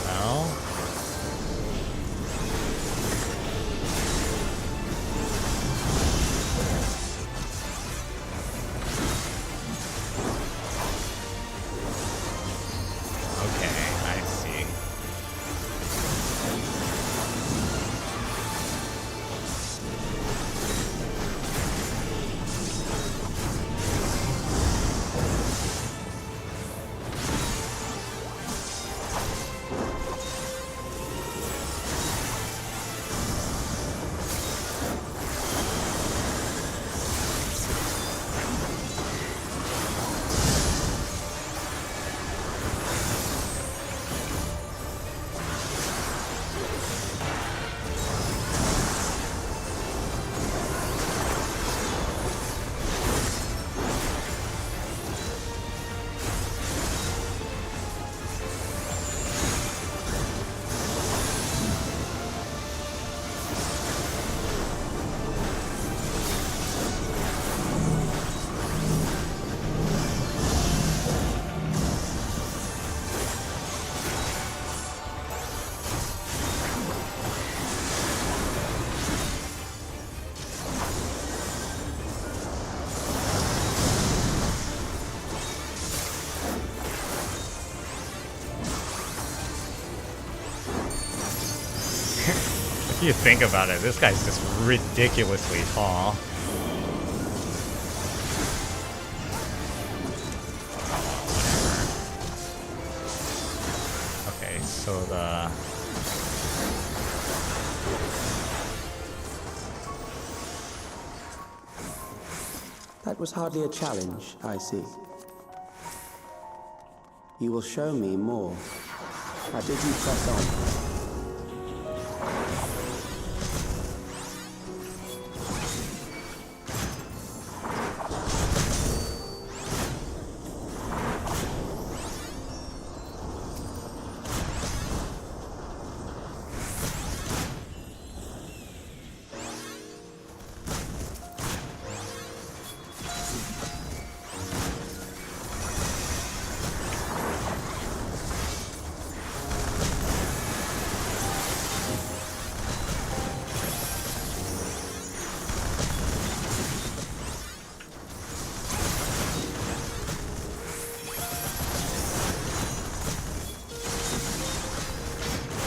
Well... Okay, I see. If you think about it, this guy's just ridiculously tall. Okay, so the... That was hardly a challenge, I see. You will show me more. I bid you press on.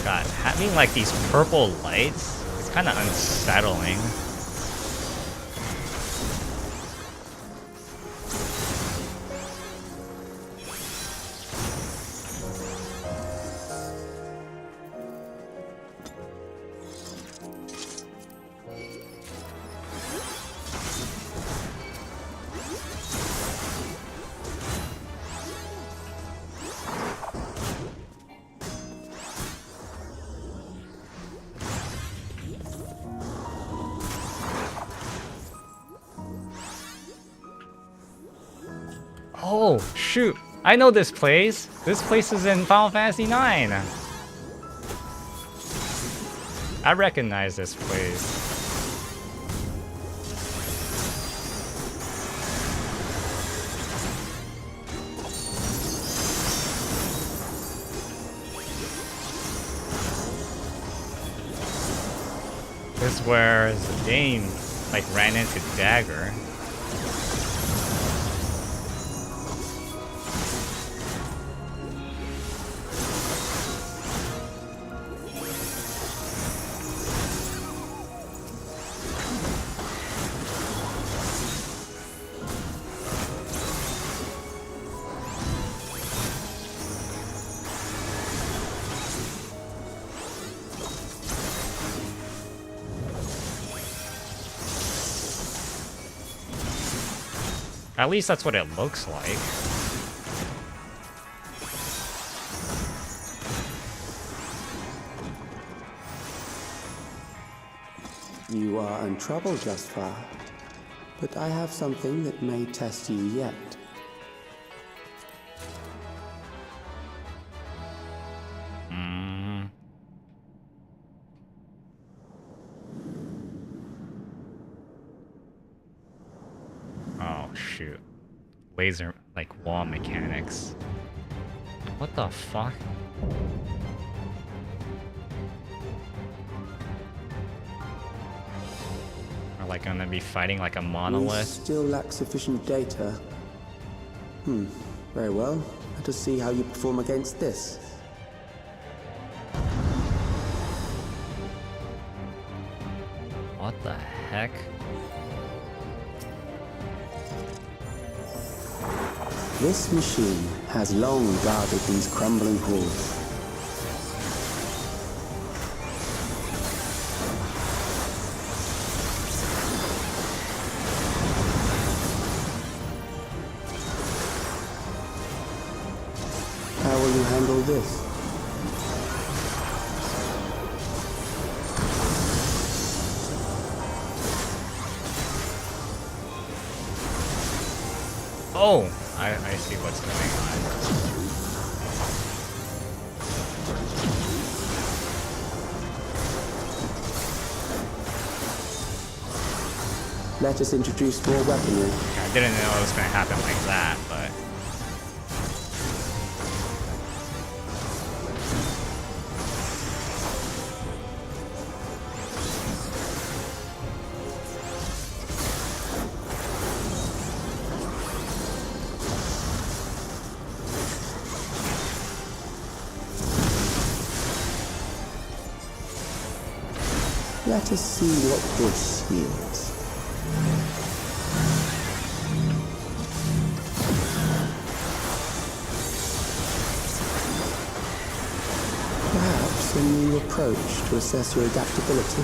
God, having like these purple lights is kind of unsettling. Oh, shoot. I know this place. This place is in Final Fantasy IX. I recognize this place. This is where Zidane like ran into Dagger. At least that's what it looks like. You are untroubled thus far, but I have something that may test you yet. Oh, shoot. Laser, like, wall mechanics. What the fuck? Are, like, gonna be fighting like a We monolith? still lack sufficient data. Very well. Let us see how you perform against this. What the heck? This machine has long guarded these crumbling halls. How will you handle this? Oh! I see what's going on. Let us introduce more weaponry. I didn't know it was going to happen like that, but... Let us see what this yields. Perhaps a new approach to assess your adaptability.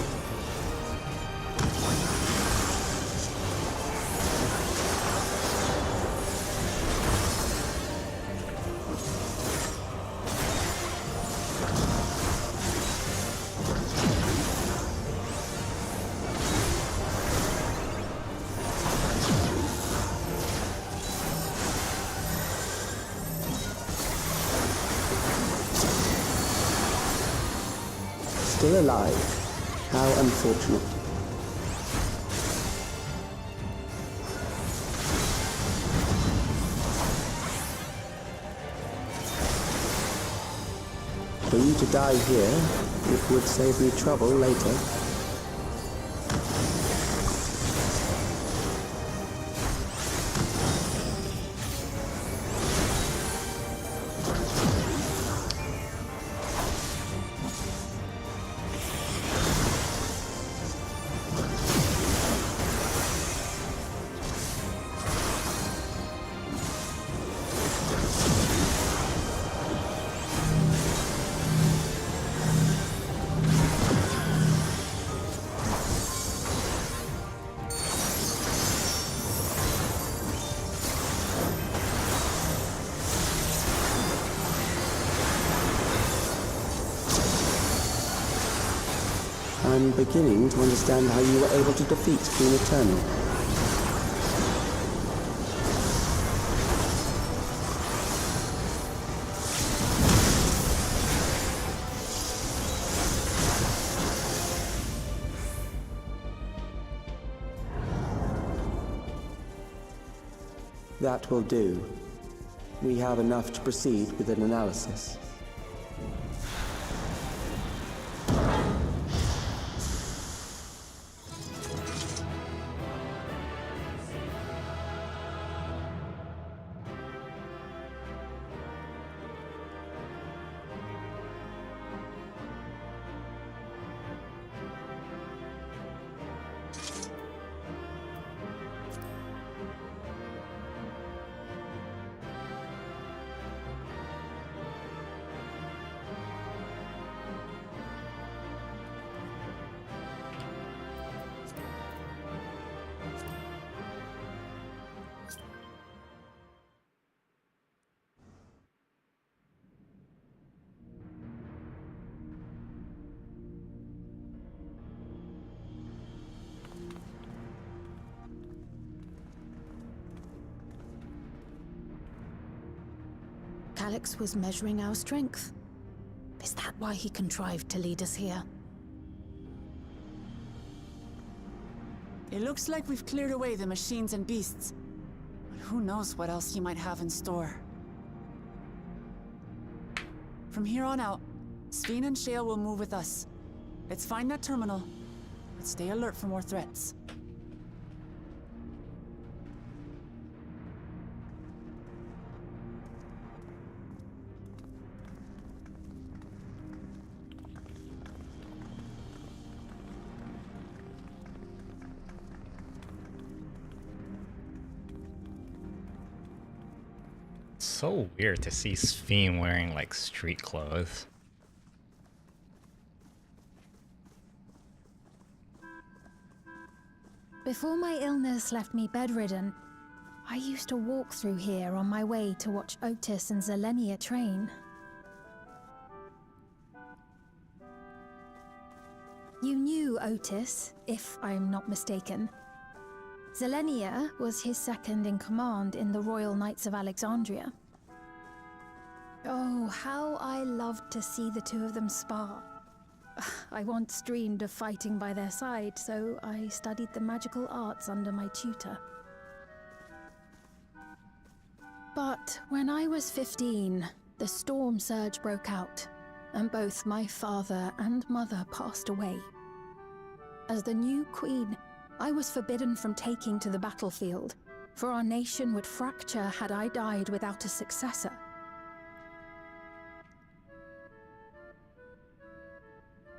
Still alive. How unfortunate. For you to die here, it would save me trouble later. I'm beginning to understand how you were able to defeat Queen Eternal. That will do. We have enough to proceed with an analysis. Calix was measuring our strength. Is that why he contrived to lead us here? It looks like we've cleared away the machines and beasts. But who knows what else he might have in store. From here on out, Sveen and Shale will move with us. Let's find that terminal, but stay alert for more threats. So weird to see Sveen wearing like street clothes. Before my illness left me bedridden, I used to walk through here on my way to watch Otis and Zelenia train. You knew Otis, if I'm not mistaken. Zelenia was his second in command in the Royal Knights of Alexandria. Oh, how I loved to see the two of them spar. I once dreamed of fighting by their side, so I studied the magical arts under my tutor. But when I was 15, the storm surge broke out, and both my father and mother passed away. As the new queen, I was forbidden from taking to the battlefield, for our nation would fracture had I died without a successor.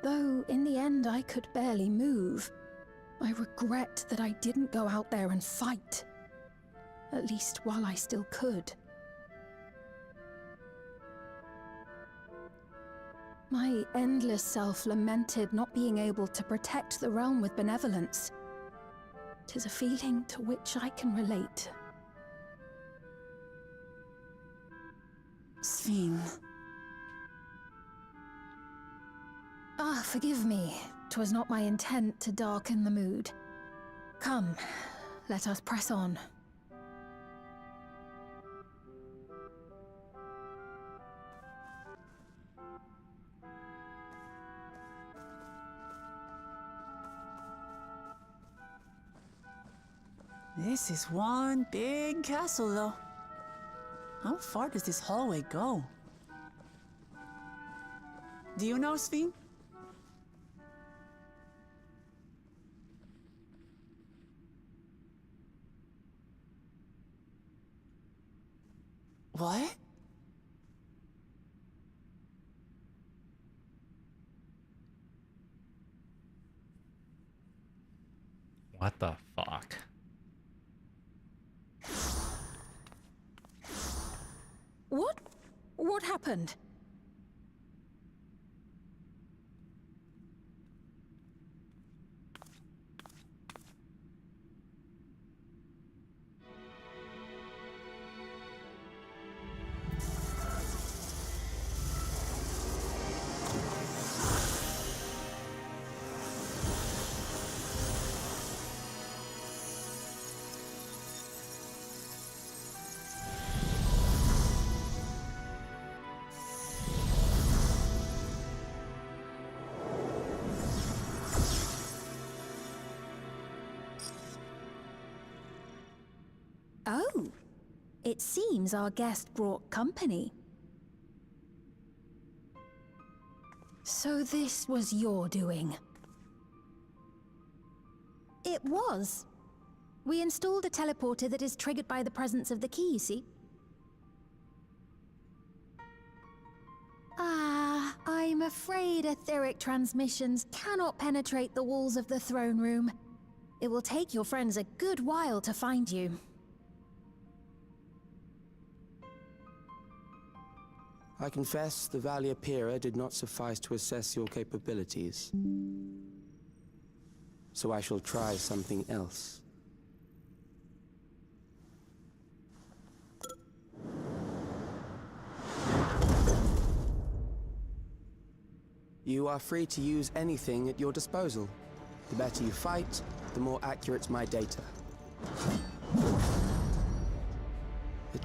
Though in the end I could barely move, I regret that I didn't go out there and fight. At least while I still could. My endless self lamented not being able to protect the realm with benevolence. 'Tis a feeling to which I can relate. Sveen. Ah, forgive me. 'Twas not my intent to darken the mood. Come, let us press on. This is one big castle, though. How far does this hallway go? Do you know, Sveen? What? What the fuck? What? What happened? Oh, it seems our guest brought company. So this was your doing? It was. We installed a teleporter that is triggered by the presence of the key, you see? Ah, I'm afraid etheric transmissions cannot penetrate the walls of the throne room. It will take your friends a good while to find you. I confess the Valiapira did not suffice to assess your capabilities. So I shall try something else. You are free to use anything at your disposal. The better you fight, the more accurate my data.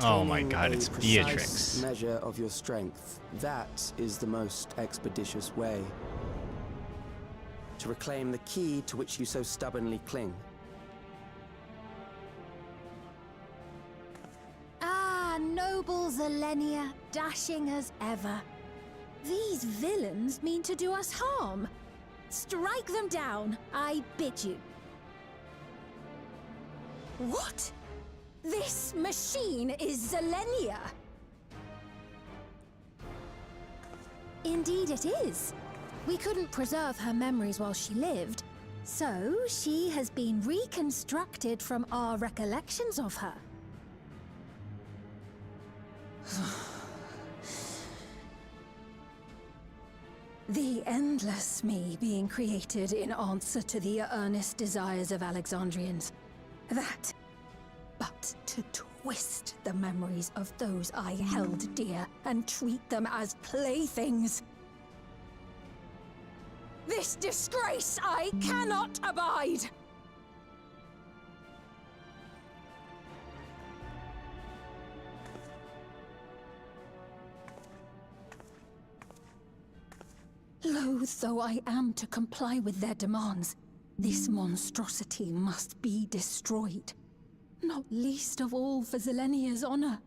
Oh my Attaining god, a it's precise Beatrix. measure of your strength, that is the most expeditious way to reclaim the key to which you so stubbornly cling. Ah, noble Zelenia, dashing as ever. These villains mean to do us harm. Strike them down, I bid you. What? This machine is Zelenia! Indeed it is. We couldn't preserve her memories while she lived, so she has been reconstructed from our recollections of her. The endless me being created in answer to the earnest desires of Alexandrians. That. But to twist the memories of those I held dear and treat them as playthings. This disgrace I cannot abide! Loath though I am to comply with their demands, this monstrosity must be destroyed. Not least of all for Zelenia's honor.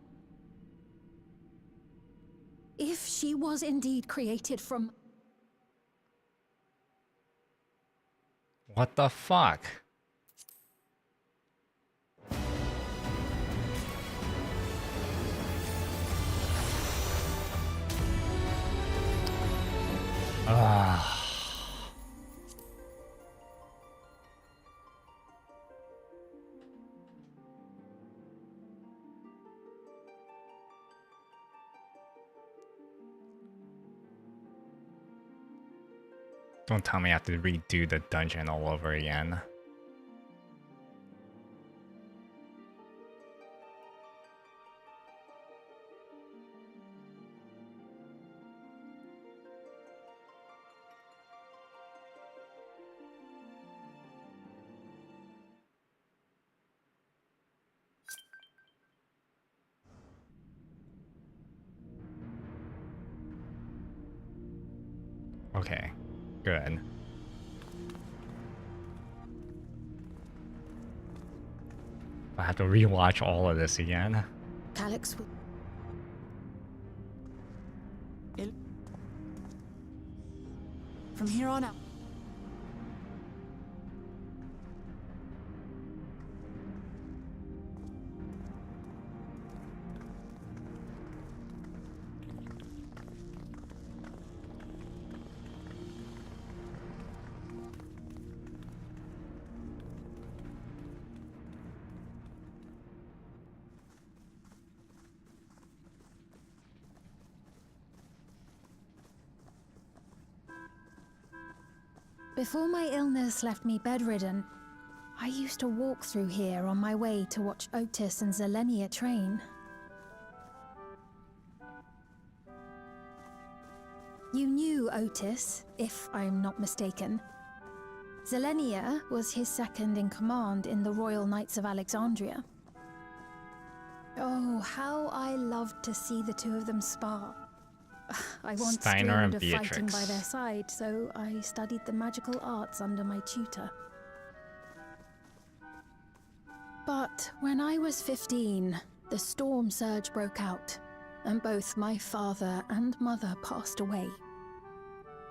If she was indeed created from... What the fuck? Ah. Don't tell me I have to redo the dungeon all over again. Okay, good. I have to rewatch all of this again. Calyx will... From here on out. Before my illness left me bedridden, I used to walk through here on my way to watch Otis and Zelenia train. You knew Otis, if I'm not mistaken. Zelenia was his second in command in the Royal Knights of Alexandria. Oh, how I loved to see the two of them spar. I once Steiner and dreamed of fighting Beatrix. by their side, so I studied the magical arts under my tutor. But when I was 15, the storm surge broke out, and both my father and mother passed away.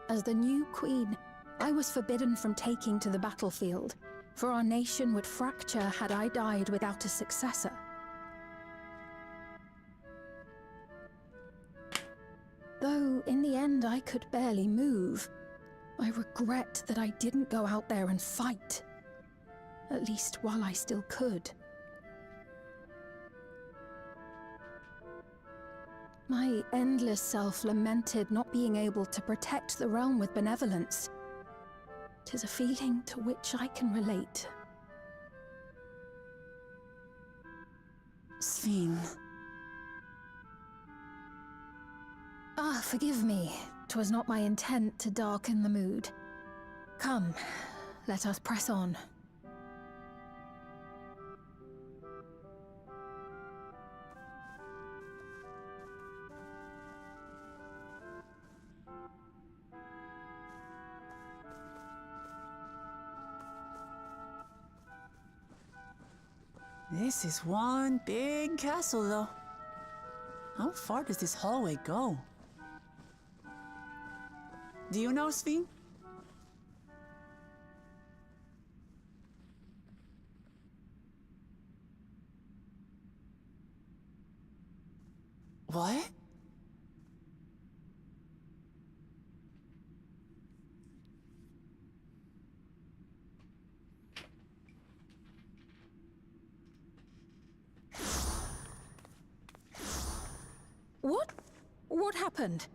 As the new queen, I was forbidden from taking to the battlefield, for our nation would fracture had I died without a successor. Though in the end I could barely move, I regret that I didn't go out there and fight. At least while I still could. My endless self lamented not being able to protect the realm with benevolence. 'Tis a feeling to which I can relate. Sphene. Ah, forgive me. 'Twas not my intent to darken the mood. Come, let us press on. This is one big castle, though. How far does this hallway go? Do you know, Sven? What? What? What happened?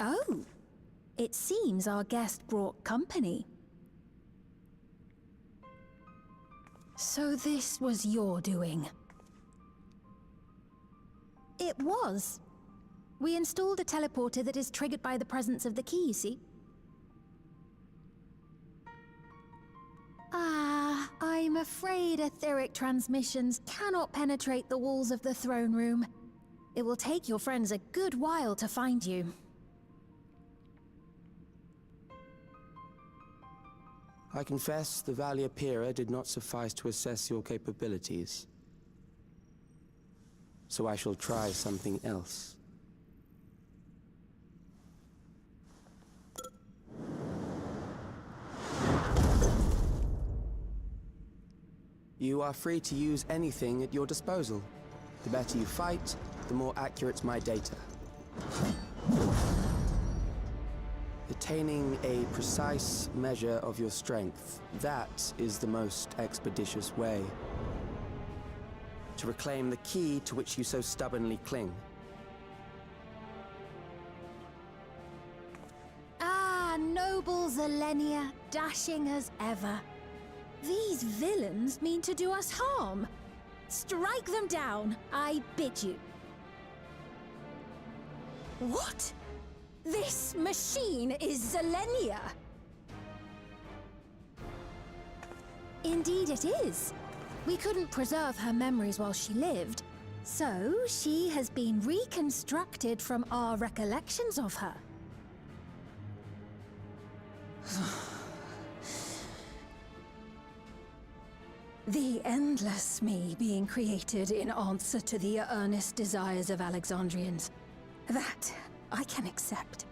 Oh, it seems our guest brought company. So this was your doing? It was. We installed a teleporter that is triggered by the presence of the key, you see? Ah, I'm afraid etheric transmissions cannot penetrate the walls of the throne room. It will take your friends a good while to find you. I confess the Valia Pira did not suffice to assess your capabilities. So I shall try something else. You are free to use anything at your disposal. The better you fight, the more accurate my data. Attaining a precise measure of your strength, that is the most expeditious way to reclaim the key to which you so stubbornly cling. Ah, noble Zilenia, dashing as ever. These villains mean to do us harm. Strike them down, I bid you. What? This machine is Zilenia! Indeed it is. We couldn't preserve her memories while she lived, so she has been reconstructed from our recollections of her. The endless me being created in answer to the earnest desires of Alexandrians. That I can accept.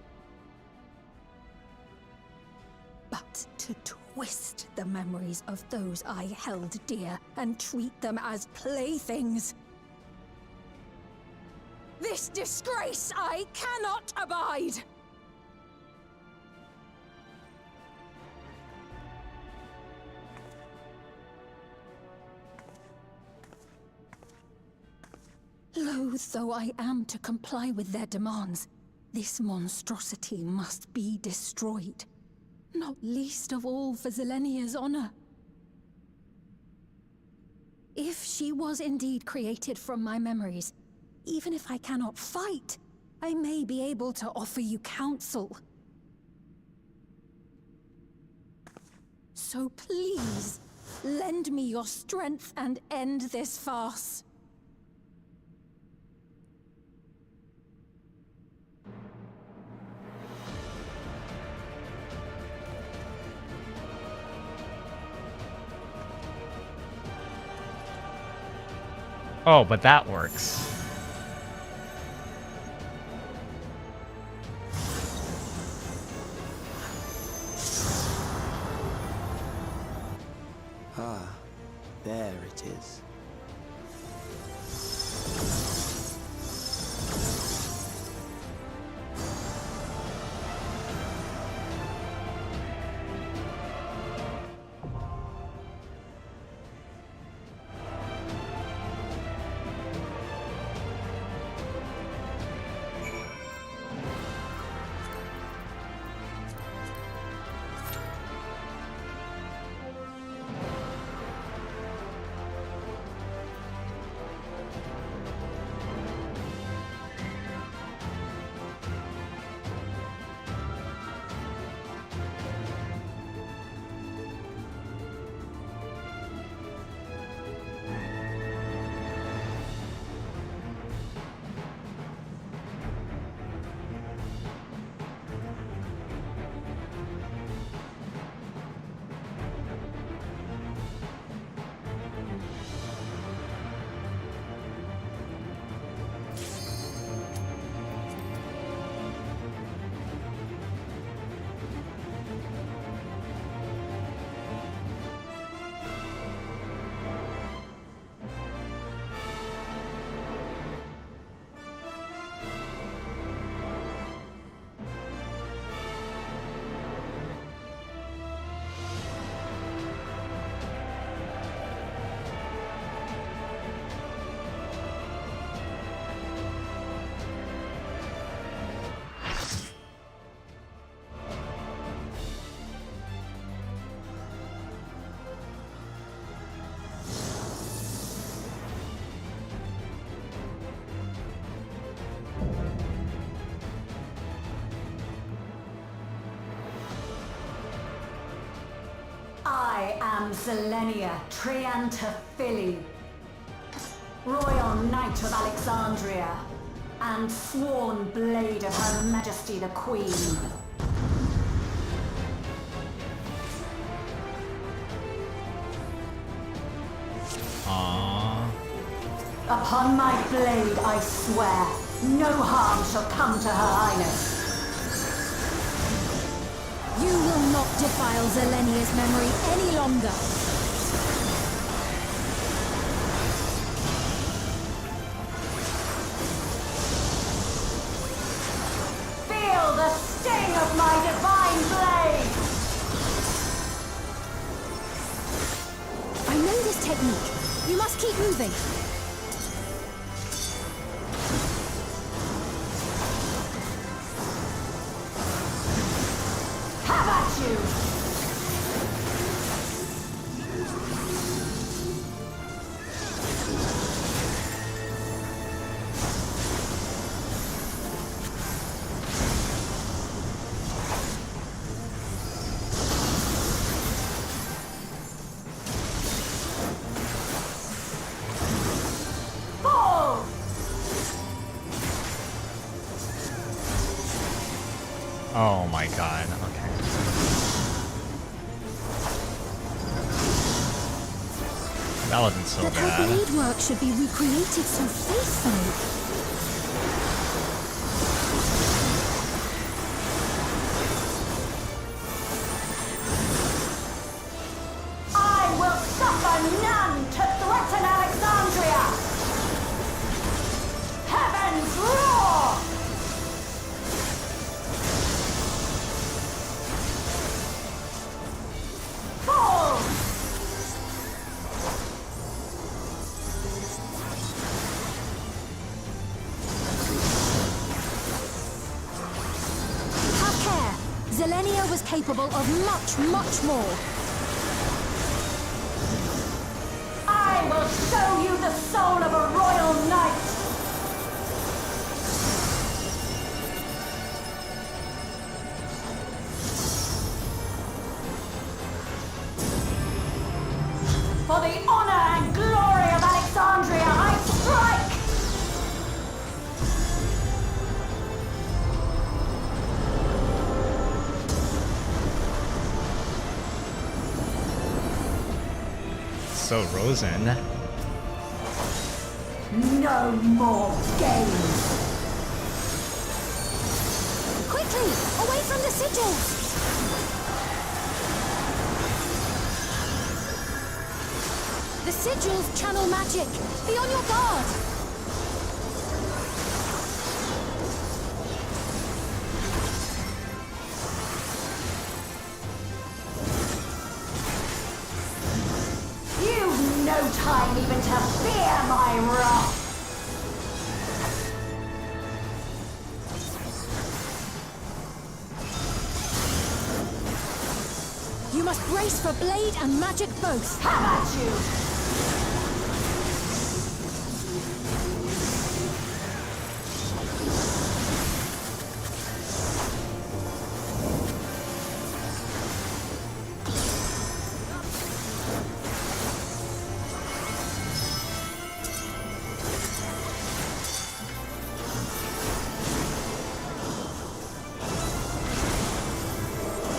But to twist the memories of those I held dear and treat them as playthings. This disgrace I cannot abide! Loath though I am to comply with their demands, this monstrosity must be destroyed. Not least of all for Zilenia's honor. If she was indeed created from my memories, even if I cannot fight, I may be able to offer you counsel. So please, lend me your strength and end this farce. Oh, but that works. Ah, there it is. am Zelenia Triantaphili, Royal Knight of Alexandria, and sworn blade of Her Majesty the Queen. Aww. Upon my blade I swear, no harm shall come to Her Highness. You will not defile Zelenia's memory any longer. Feel the sting of my divine blade! I know this technique. You must keep moving. Have at you! Fall! Oh my god, okay. That wasn't so But her bad. blade work should be recreated so faithfully. I will suffer none to threaten Alexandria! Heavens roar! Fall! Have care. Zelenia was capable of much, much more. I will show you the soul of a royal knight! For the honor and glory of Alexandria, I strike! So Rosen. No more games! Quickly, away from the sigils! The sigils channel magic. Be on your guard. You've no time even to fear my wrath! You must brace for blade and magic both. Have at you!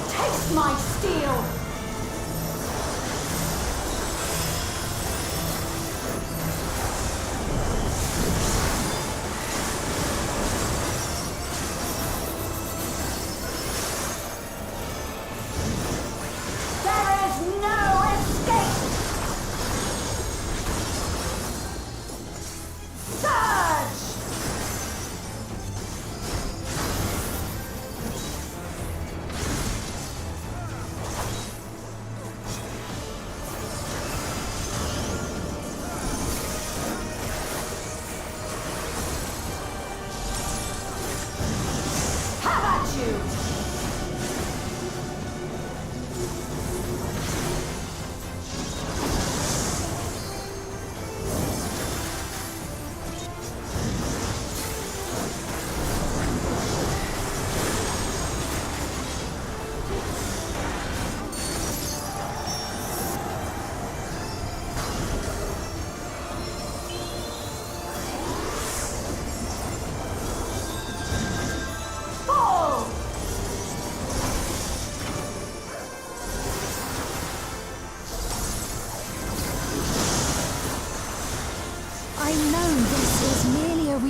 Taste my steel! There is no escape! Surge!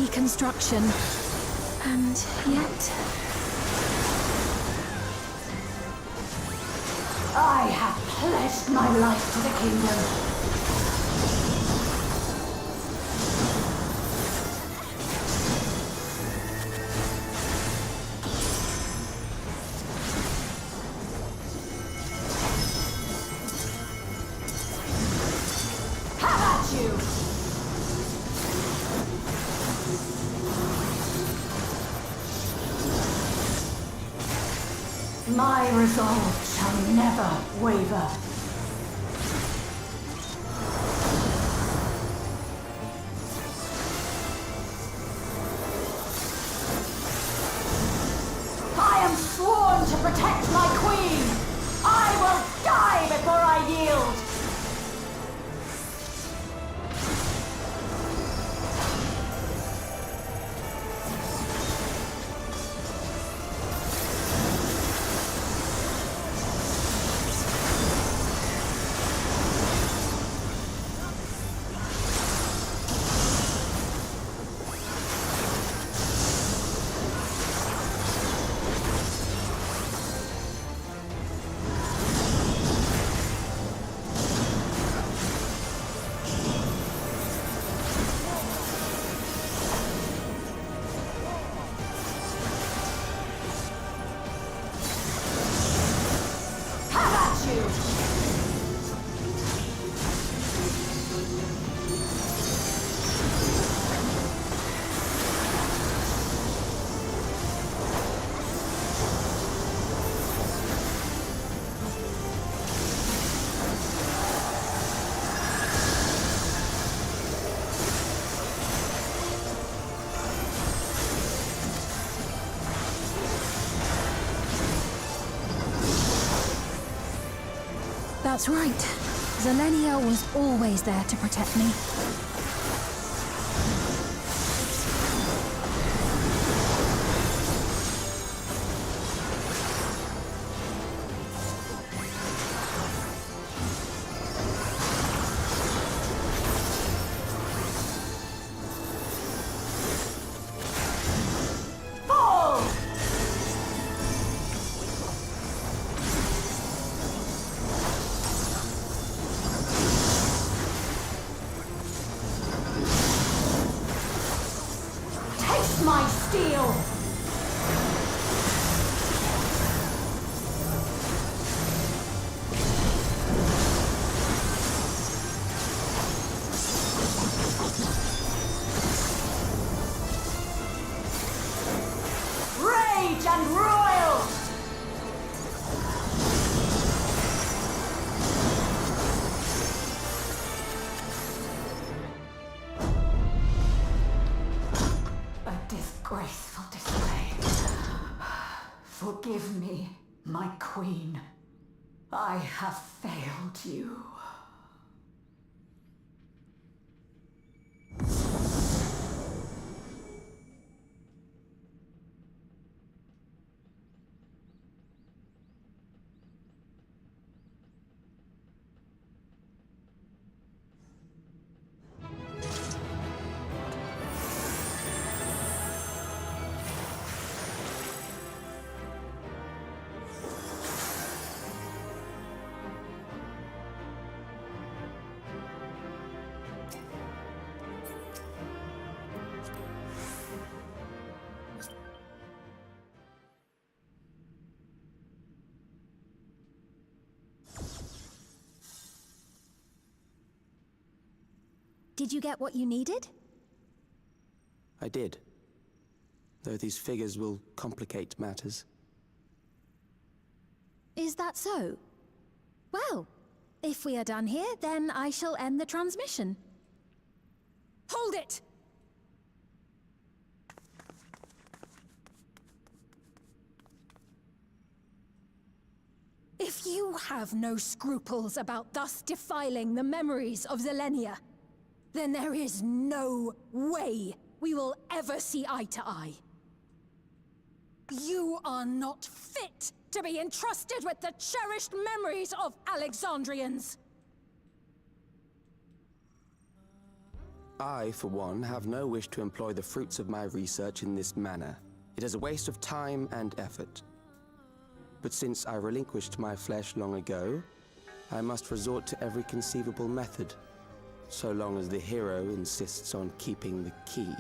reconstruction. And yet... I have pledged my life to the kingdom. My resolve shall never waver. I am sworn to protect my queen. I will die before I yield. That's right. Zelenia was always there to protect me. My steel! Rage and royal! Disgraceful display. Forgive me, my queen. I have failed you. Did you get what you needed? I did. Though these figures will complicate matters. Is that so? Well, if we are done here, then I shall end the transmission. Hold it! If you have no scruples about thus defiling the memories of Zelenia, then there is no way we will ever see eye to eye. You are not fit to be entrusted with the cherished memories of Alexandrians. I, for one, have no wish to employ the fruits of my research in this manner. It is a waste of time and effort. But since I relinquished my flesh long ago, I must resort to every conceivable method, so long as the hero insists on keeping the key.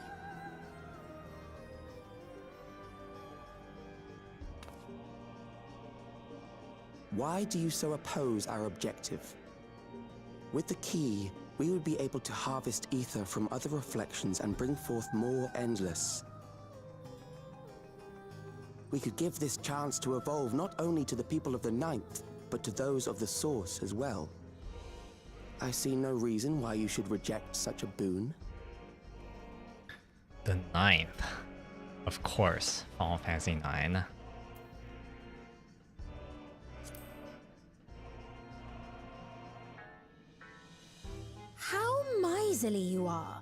Why do you so oppose our objective? With the key, we would be able to harvest ether from other reflections and bring forth more endless. We could give this chance to evolve not only to the people of the Ninth, but to those of the Source as well. I see no reason why you should reject such a boon. The Ninth. Of course, Final Fantasy IX. How miserly you are.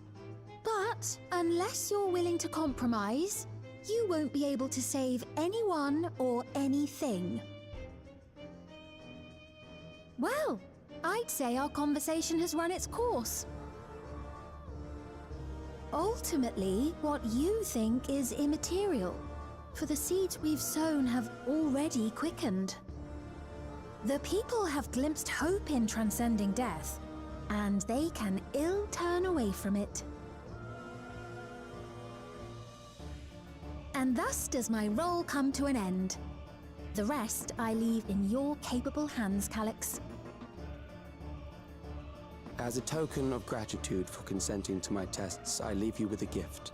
But unless you're willing to compromise, you won't be able to save anyone or anything. Well, I'd say our conversation has run its course. Ultimately, what you think is immaterial, for the seeds we've sown have already quickened. The people have glimpsed hope in transcending death, and they can ill turn away from it. And thus does my role come to an end. The rest I leave in your capable hands, Calyx. As a token of gratitude for consenting to my tests, I leave you with a gift.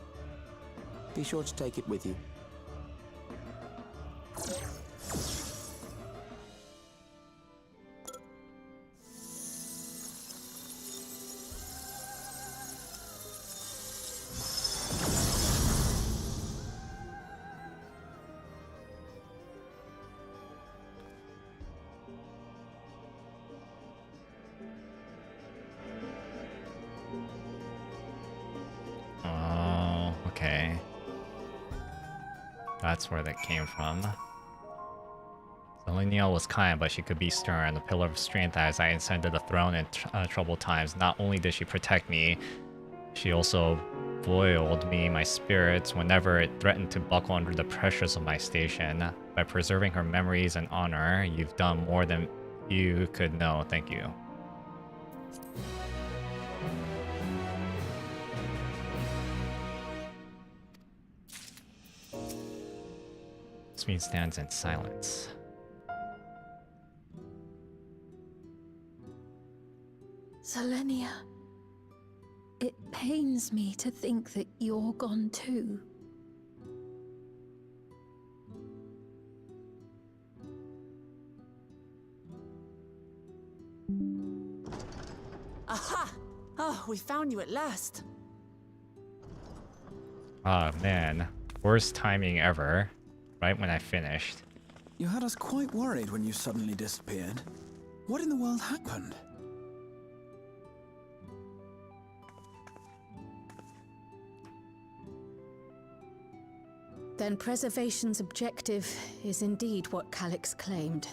Be sure to take it with you. Okay. That's where that came from. Selenia was kind, but she could be stern. The pillar of strength as I ascended the throne in troubled times. Not only did she protect me, she also buoyed me, my spirits, whenever it threatened to buckle under the pressures of my station. By preserving her memories and honor, you've done more than you could know. Thank you. Smee stands in silence. Selenia, it pains me to think that you're gone too. Aha! Oh, we found you at last. Ah, man. Worst timing ever. Right when I finished. You had us quite worried when you suddenly disappeared. What in the world happened? Then preservation's objective is indeed what Calyx claimed.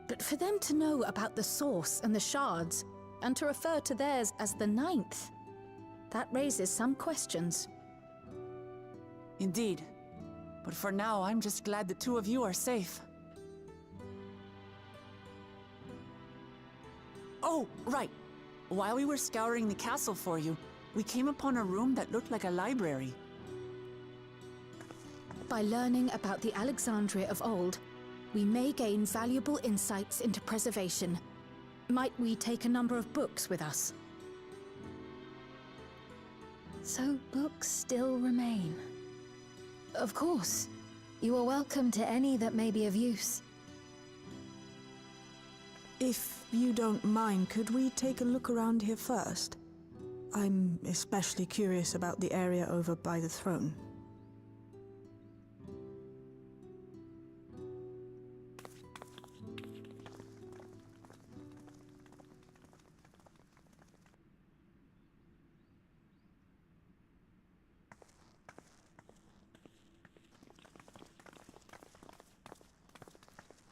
But for them to know about the Source and the Shards, and to refer to theirs as the Ninth, that raises some questions. Indeed. But for now, I'm just glad the two of you are safe. Oh, right. While we were scouring the castle for you, we came upon a room that looked like a library. By learning about the Alexandria of old, we may gain valuable insights into preservation. Might we take a number of books with us? So books still remain. Of course. You are welcome to any that may be of use. If you don't mind, could we take a look around here first? I'm especially curious about the area over by the throne.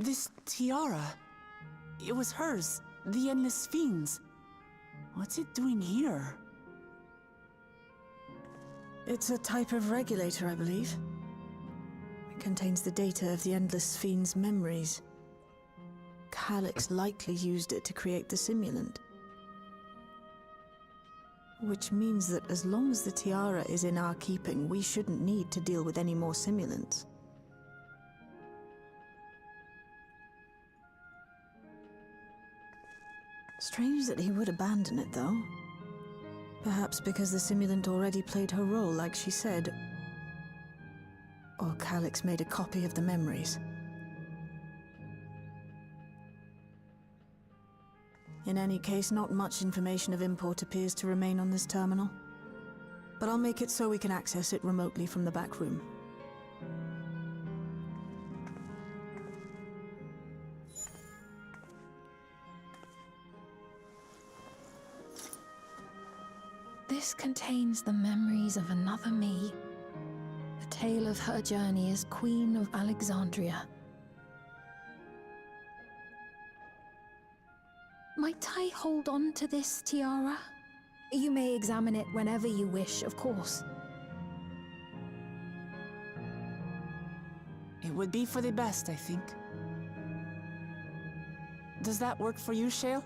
This tiara, it was hers, the Endless Fiend's. What's it doing here? It's a type of regulator, I believe. It contains the data of the Endless Fiend's memories. Calyx likely used it to create the simulant. Which means that as long as the tiara is in our keeping, we shouldn't need to deal with any more simulants. Strange that he would abandon it, though. Perhaps because the simulant already played her role, like she said. Or Calyx made a copy of the memories. In any case, not much information of import appears to remain on this terminal. But I'll make it so we can access it remotely from the back room. This contains the memories of another me. The tale of her journey as Queen of Alexandria. Might I hold on to this tiara? You may examine it whenever you wish, of course. It would be for the best, I think. Does that work for you, Shale?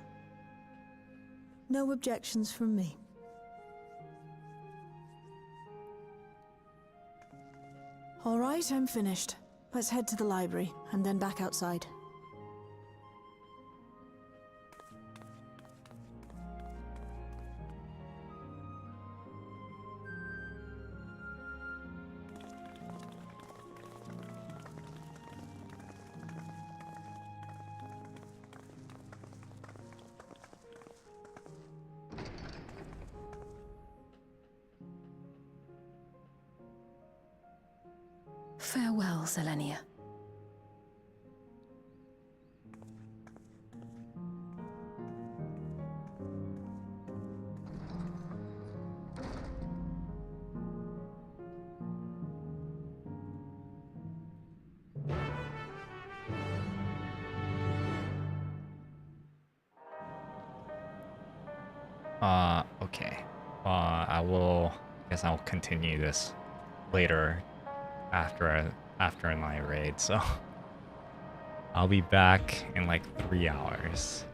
No objections from me. All right, I'm finished. Let's head to the library, and then back outside. Farewell, Selenia. Okay. Guess I'll continue this later after my raid, so I'll be back in like 3 hours.